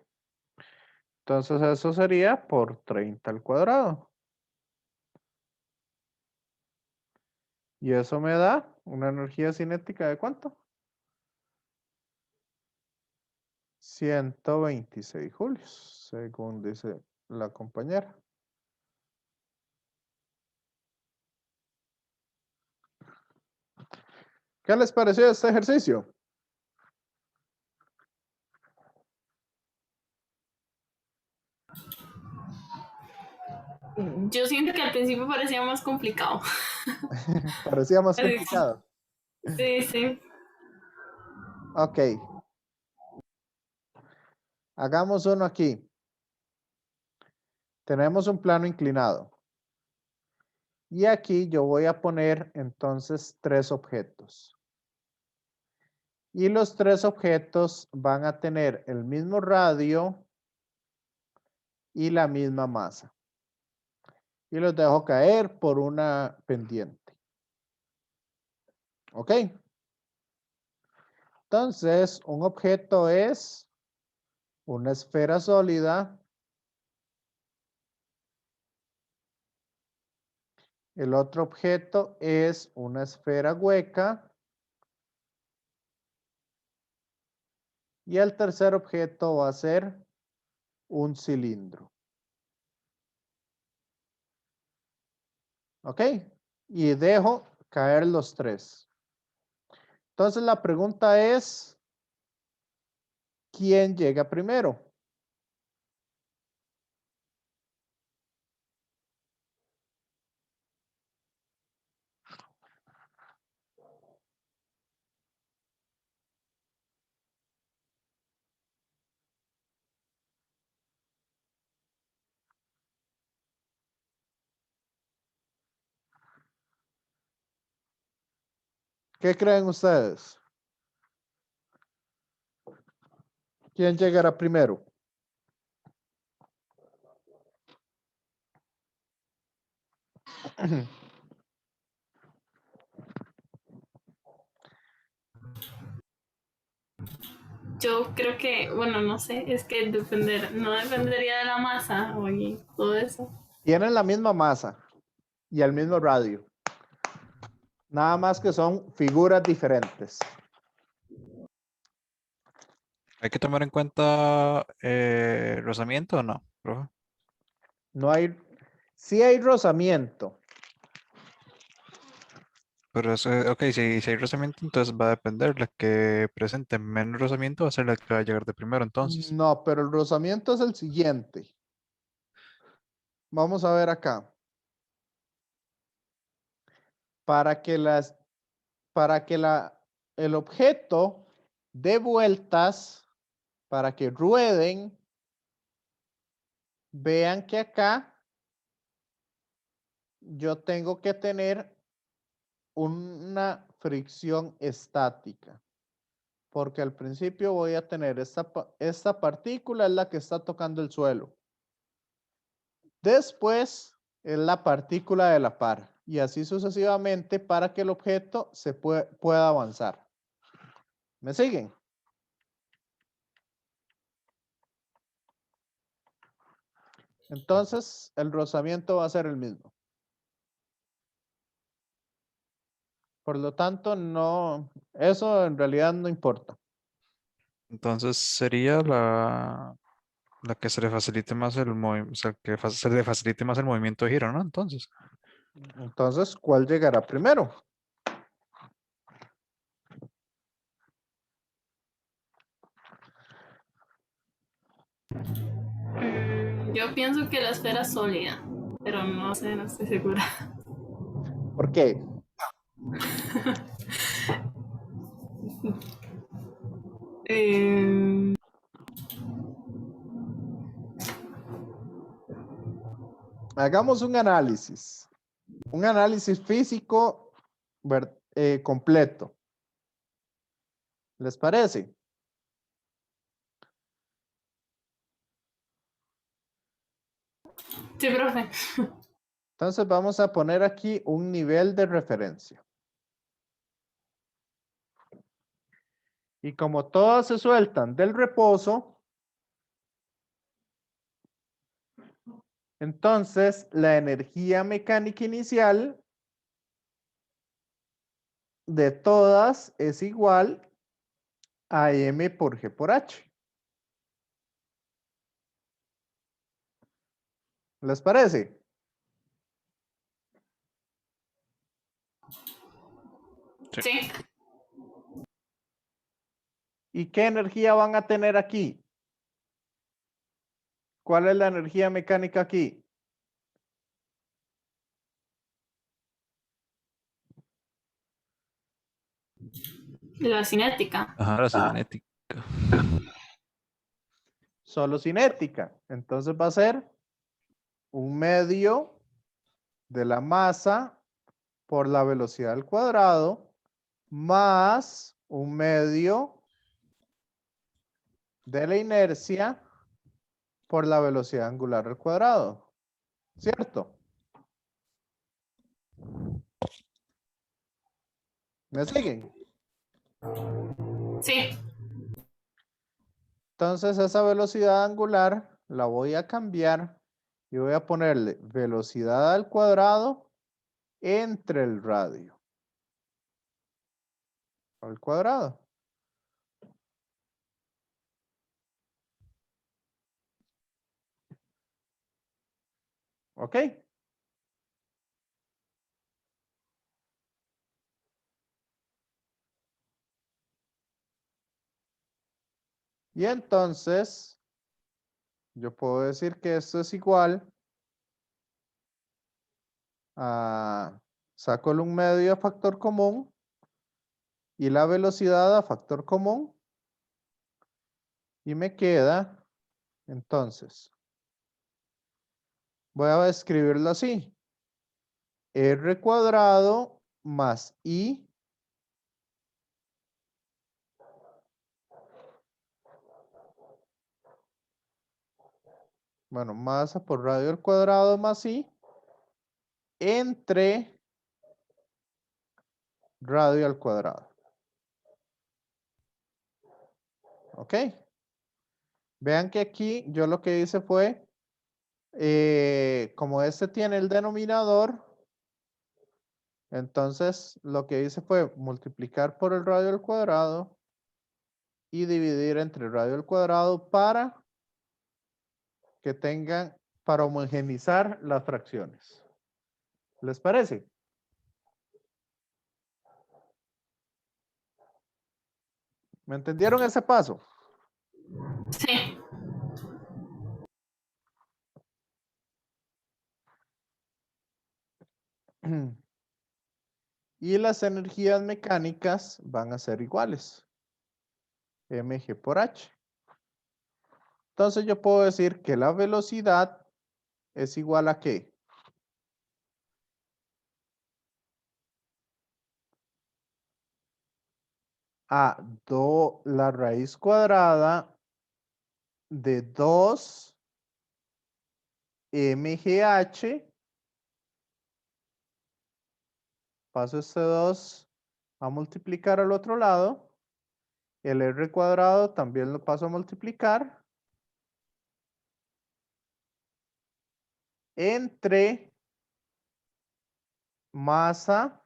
Entonces eso sería por 30 al cuadrado. Y eso me da una energía cinética ¿de cuánto? 126 julios, según dice la compañera. ¿Qué les pareció este ejercicio? Yo siento que al principio parecía más complicado. Parecía más Así- complicado. Sí, sí. Ok. Hagamos uno aquí. Tenemos un plano inclinado. Y aquí yo voy a poner entonces 3 objetos. Y los 3 objetos van a tener el mismo radio y la misma masa. Y los dejo caer por una pendiente. ¿Ok? Entonces, un objeto es una esfera sólida. El otro objeto es una esfera hueca. Y el tercer objeto va a ser un cilindro. ¿Ok? Y dejo caer los 3. Entonces la pregunta es, ¿quién llega primero? ¿Qué creen ustedes? ¿Quién llegará primero? Yo creo que, bueno, no sé, es que no dependería de la masa y todo eso. Tienen la misma masa y el mismo radio. Nada más que son figuras diferentes. ¿Hay que tomar en cuenta rozamiento o no, profe? No hay, sí hay rozamiento. Pero eso, ok, si hay rozamiento, entonces va a depender. La que presente menos rozamiento va a ser la que va a llegar de primero, entonces. No, pero el rozamiento es el siguiente. Vamos a ver acá. Para que el objeto dé vueltas, para que rueden, vean que acá yo tengo que tener una fricción estática, porque al principio voy a tener esta partícula es la que está tocando el suelo. Después es la partícula de la par y así sucesivamente para que el objeto pueda avanzar. ¿Me siguen? Entonces el rozamiento va a ser el mismo. Por lo tanto, no, eso en realidad no importa. Entonces sería la que se le facilite más el movimiento, o sea, se le facilite más el movimiento de giro, ¿no? Entonces, Entonces, ¿cuál llegará primero? Yo pienso que la esfera es sólida, pero no sé, no estoy segura. ¿Por qué? Eh, Hagamos un análisis físico completo. ¿Les parece? Sí, profe. Entonces vamos a poner aquí un nivel de referencia. Y como todas se sueltan del reposo, entonces la energía mecánica inicial de todas es igual a M por G por H. ¿Les parece? Sí. ¿Y qué energía van a tener aquí? ¿Cuál es la energía mecánica aquí? La cinética. Ajá, la cinética. Solo cinética. Entonces va a ser un medio de la masa por la velocidad al cuadrado más un medio de la inercia por la velocidad angular al cuadrado. ¿Cierto? ¿Me siguen? Sí. Entonces esa velocidad angular la voy a cambiar y voy a ponerle velocidad al cuadrado entre el radio al cuadrado. ¿Ok? Y entonces yo puedo decir que esto es igual a, saco un medio a factor común y la velocidad a factor común y me queda, entonces, voy a escribirlo así, r cuadrado más i bueno, masa por radio al cuadrado más i entre radio al cuadrado. ¿Ok? Vean que aquí yo lo que hice fue, como este tiene el denominador, entonces lo que hice fue multiplicar por el radio al cuadrado y dividir entre radio al cuadrado para que tengan, para homogeneizar las fracciones. ¿Les parece? ¿Me entendieron ese paso? Sí. Y las energías mecánicas van a ser iguales. mg por h. Entonces yo puedo decir que la velocidad es igual a ¿qué? A la raíz cuadrada de 2 mgh. Paso este 2 a multiplicar al otro lado. El r cuadrado también lo paso a multiplicar. Entre masa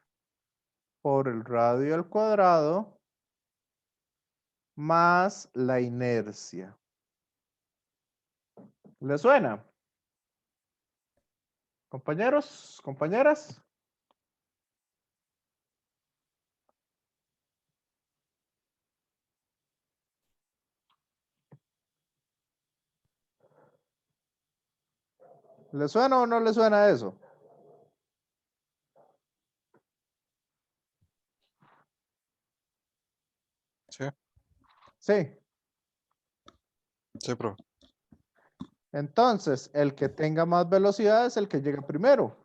por el radio al cuadrado más la inercia. ¿Le suena? Compañeros, compañeras. ¿Le suena o no le suena eso? Sí, Sí. sí, profe. Entonces, el que tenga más velocidad es el que llega primero.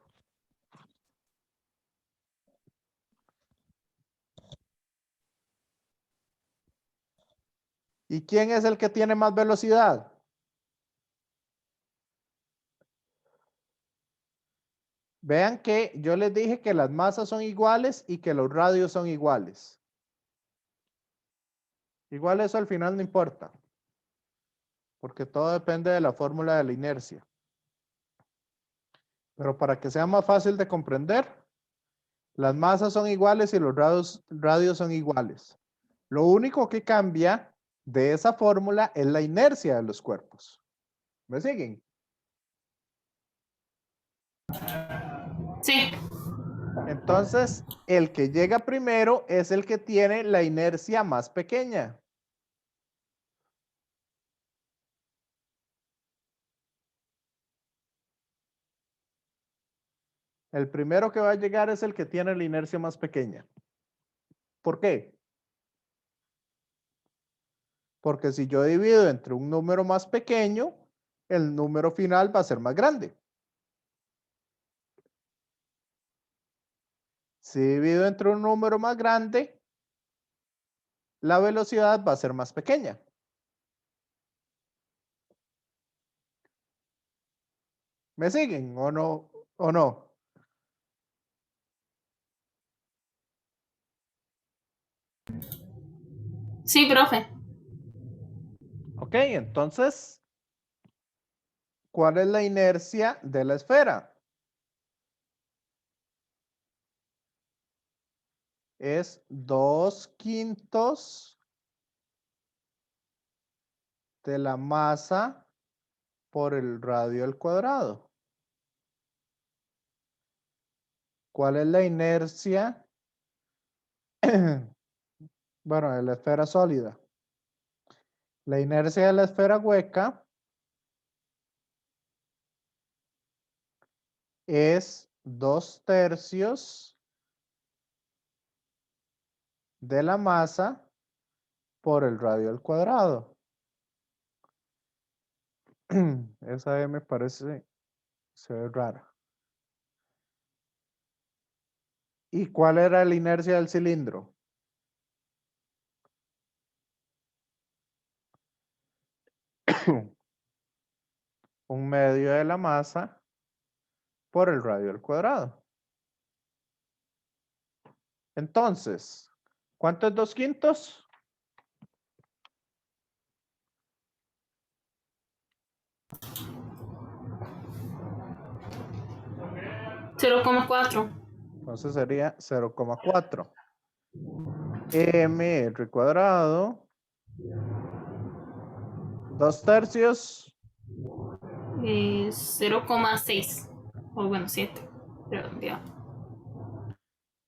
¿Y quién es el que tiene más velocidad? Vean que yo les dije que las masas son iguales y que los radios son iguales. Igual eso al final no importa, porque todo depende de la fórmula de la inercia. Pero para que sea más fácil de comprender, las masas son iguales y los radios son iguales. Lo único que cambia de esa fórmula es la inercia de los cuerpos. ¿Me siguen? Sí. Entonces, el que llega primero es el que tiene la inercia más pequeña. El primero que va a llegar es el que tiene la inercia más pequeña. ¿Por qué? Porque si yo divido entre un número más pequeño, el número final va a ser más grande. Si divido entre un número más grande, la velocidad va a ser más pequeña. ¿Me siguen o no? ¿O no? Sí, profe. Ok, entonces, ¿cuál es la inercia de la esfera? Es 2/5 de la masa por el radio al cuadrado. ¿Cuál es la inercia? Bueno, de la esfera sólida. La inercia de la esfera hueca es 2/3 de la masa por el radio al cuadrado. Esa me parece, se ve rara. ¿Y cuál era la inercia del cilindro? Un medio de la masa por el radio al cuadrado. Entonces, ¿cuánto es 2/5? Cero coma cuatro. Entonces sería 0,4. mr cuadrado. 2/3. 0,6. O bueno, 7. Pero ya.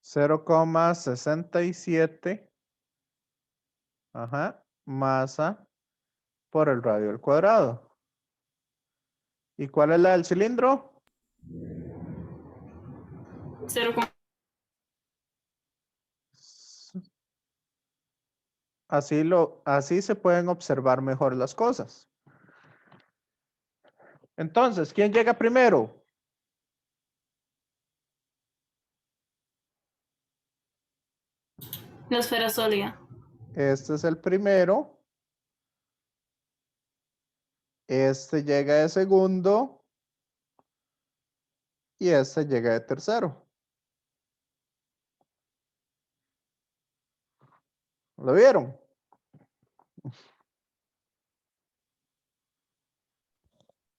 0,67. Ajá. Masa por el radio al cuadrado. ¿Y cuál es la del cilindro? 0, Así se pueden observar mejor las cosas. Entonces, ¿quién llega primero? la esfera sólida. Este es el primero. Este llega de segundo. Y este llega de tercero. ¿Lo vieron?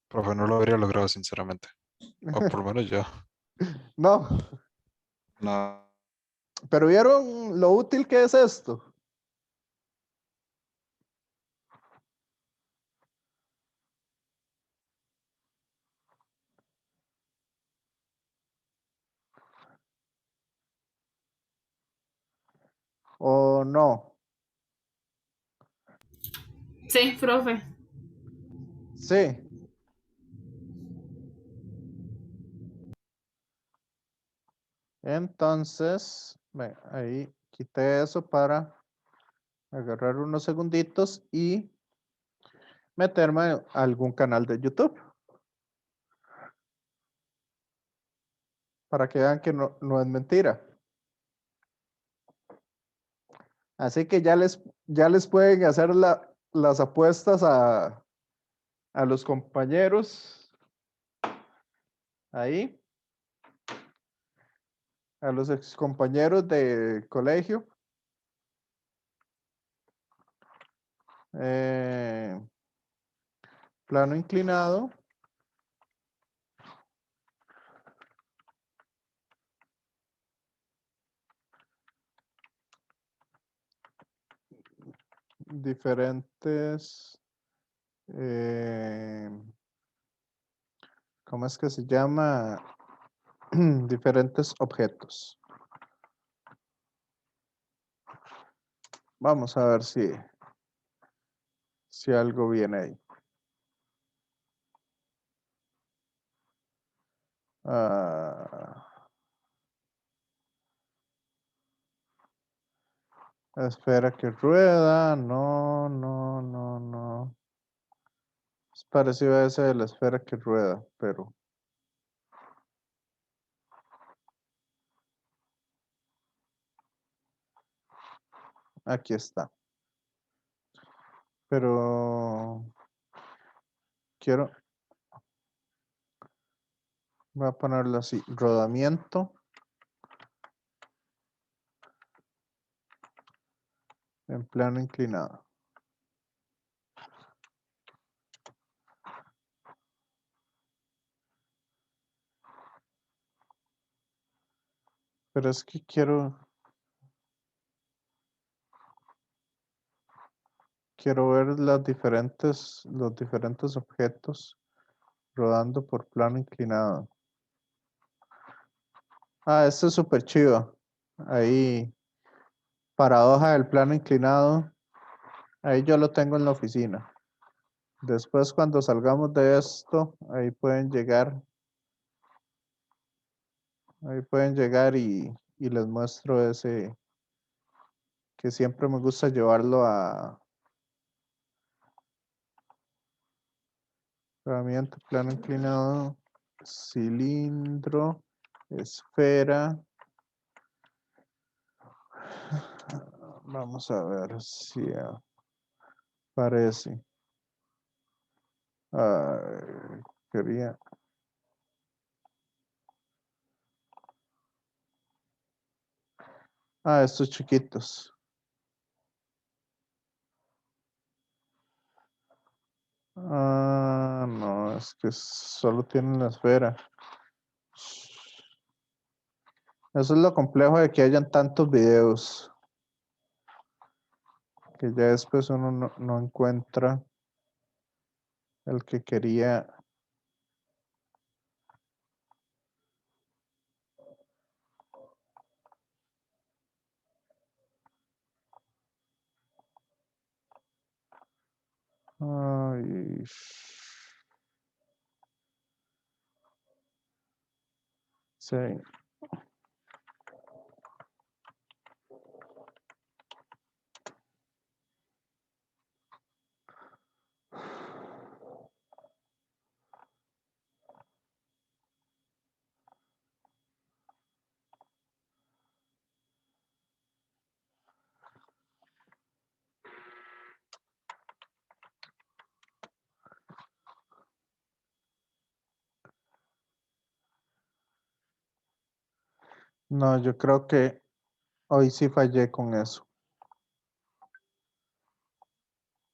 Profe, no lo habría logrado, sinceramente. O por lo menos yo. No, No. pero ¿vieron lo útil que es esto? ¿O no? Sí, profe. Sí. Entonces, ahí quité eso para agarrar unos segunditos y meterme a algún canal de YouTube. Para que vean que no es mentira. Así que ya les pueden hacer las apuestas a los compañeros ahí, a los ex compañeros de colegio. Plano inclinado. Diferentes, ¿cómo es que se llama? Diferentes objetos. Vamos a ver si algo viene ahí. Esfera que rueda, no, no, no, no. Es parecido a ese de la esfera que rueda, pero aquí está. Pero quiero, voy a ponerlo así, rodamiento en plano inclinado. Pero es que quiero ver los diferentes objetos rodando por plano inclinado. Este es súper chido. Ahí, paradoja del plano inclinado. Ahí yo lo tengo en la oficina. Después, cuando salgamos de esto, ahí pueden llegar. Ahí pueden llegar y les muestro ese que siempre me gusta llevarlo a herramienta, plano inclinado, cilindro, esfera. Vamos a ver si aparece. Quería. Estos chiquitos. No, es que solo tienen la esfera. Eso es lo complejo de que hayan tantos videos. Que ya después uno no encuentra el que quería. Ay, sí. No, yo creo que hoy sí fallé con eso.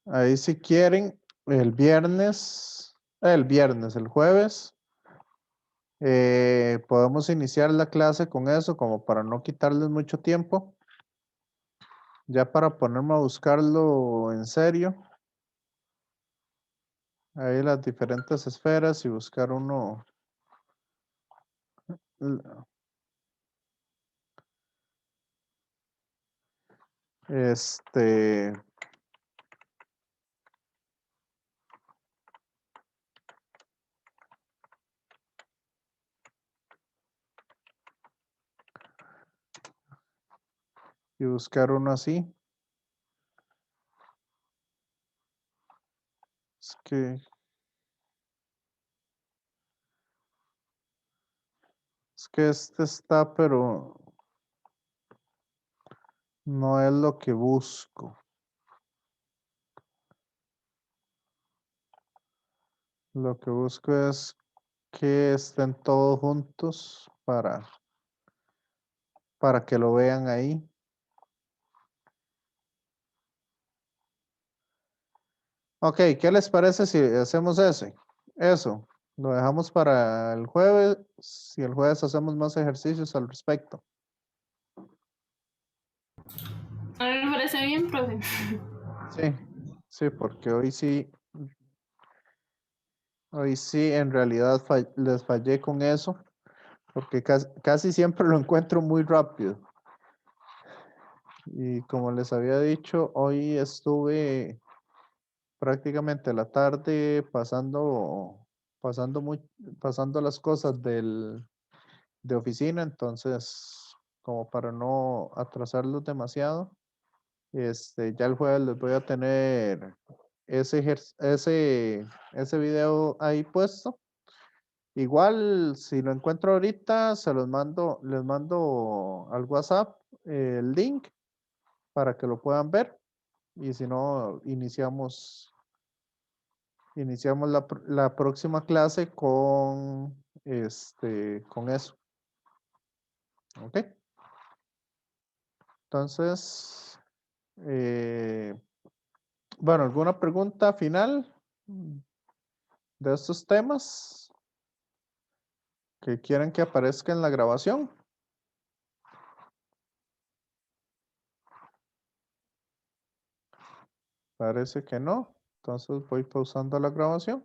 Ahí si quieren, el jueves, podemos iniciar la clase con eso como para no quitarles mucho tiempo. Ya para ponerme a buscarlo en serio. Ahí las diferentes esferas y buscar uno. Este. Y buscar uno así. Es que este está, pero no es lo que busco. Lo que busco es que estén todos juntos para que lo vean ahí. Ok, ¿qué les parece si hacemos eso? Eso, lo dejamos para el jueves. Si el jueves hacemos más ejercicios al respecto. A mí me parece bien, profe. Sí, sí, porque hoy sí, en realidad les fallé con eso, porque casi siempre lo encuentro muy rápido. Y como les había dicho, hoy estuve prácticamente la tarde pasando, pasando las cosas de oficina, entonces, como para no atrasarlos demasiado, ya el jueves les voy a tener ese video ahí puesto. Igual, si lo encuentro ahorita, les mando al WhatsApp el link para que lo puedan ver. Y si no, iniciamos la próxima clase con eso. ¿Ok? Entonces, bueno, ¿alguna pregunta final de estos temas que quieran que aparezca en la grabación? Parece que no. Entonces voy pausando la grabación.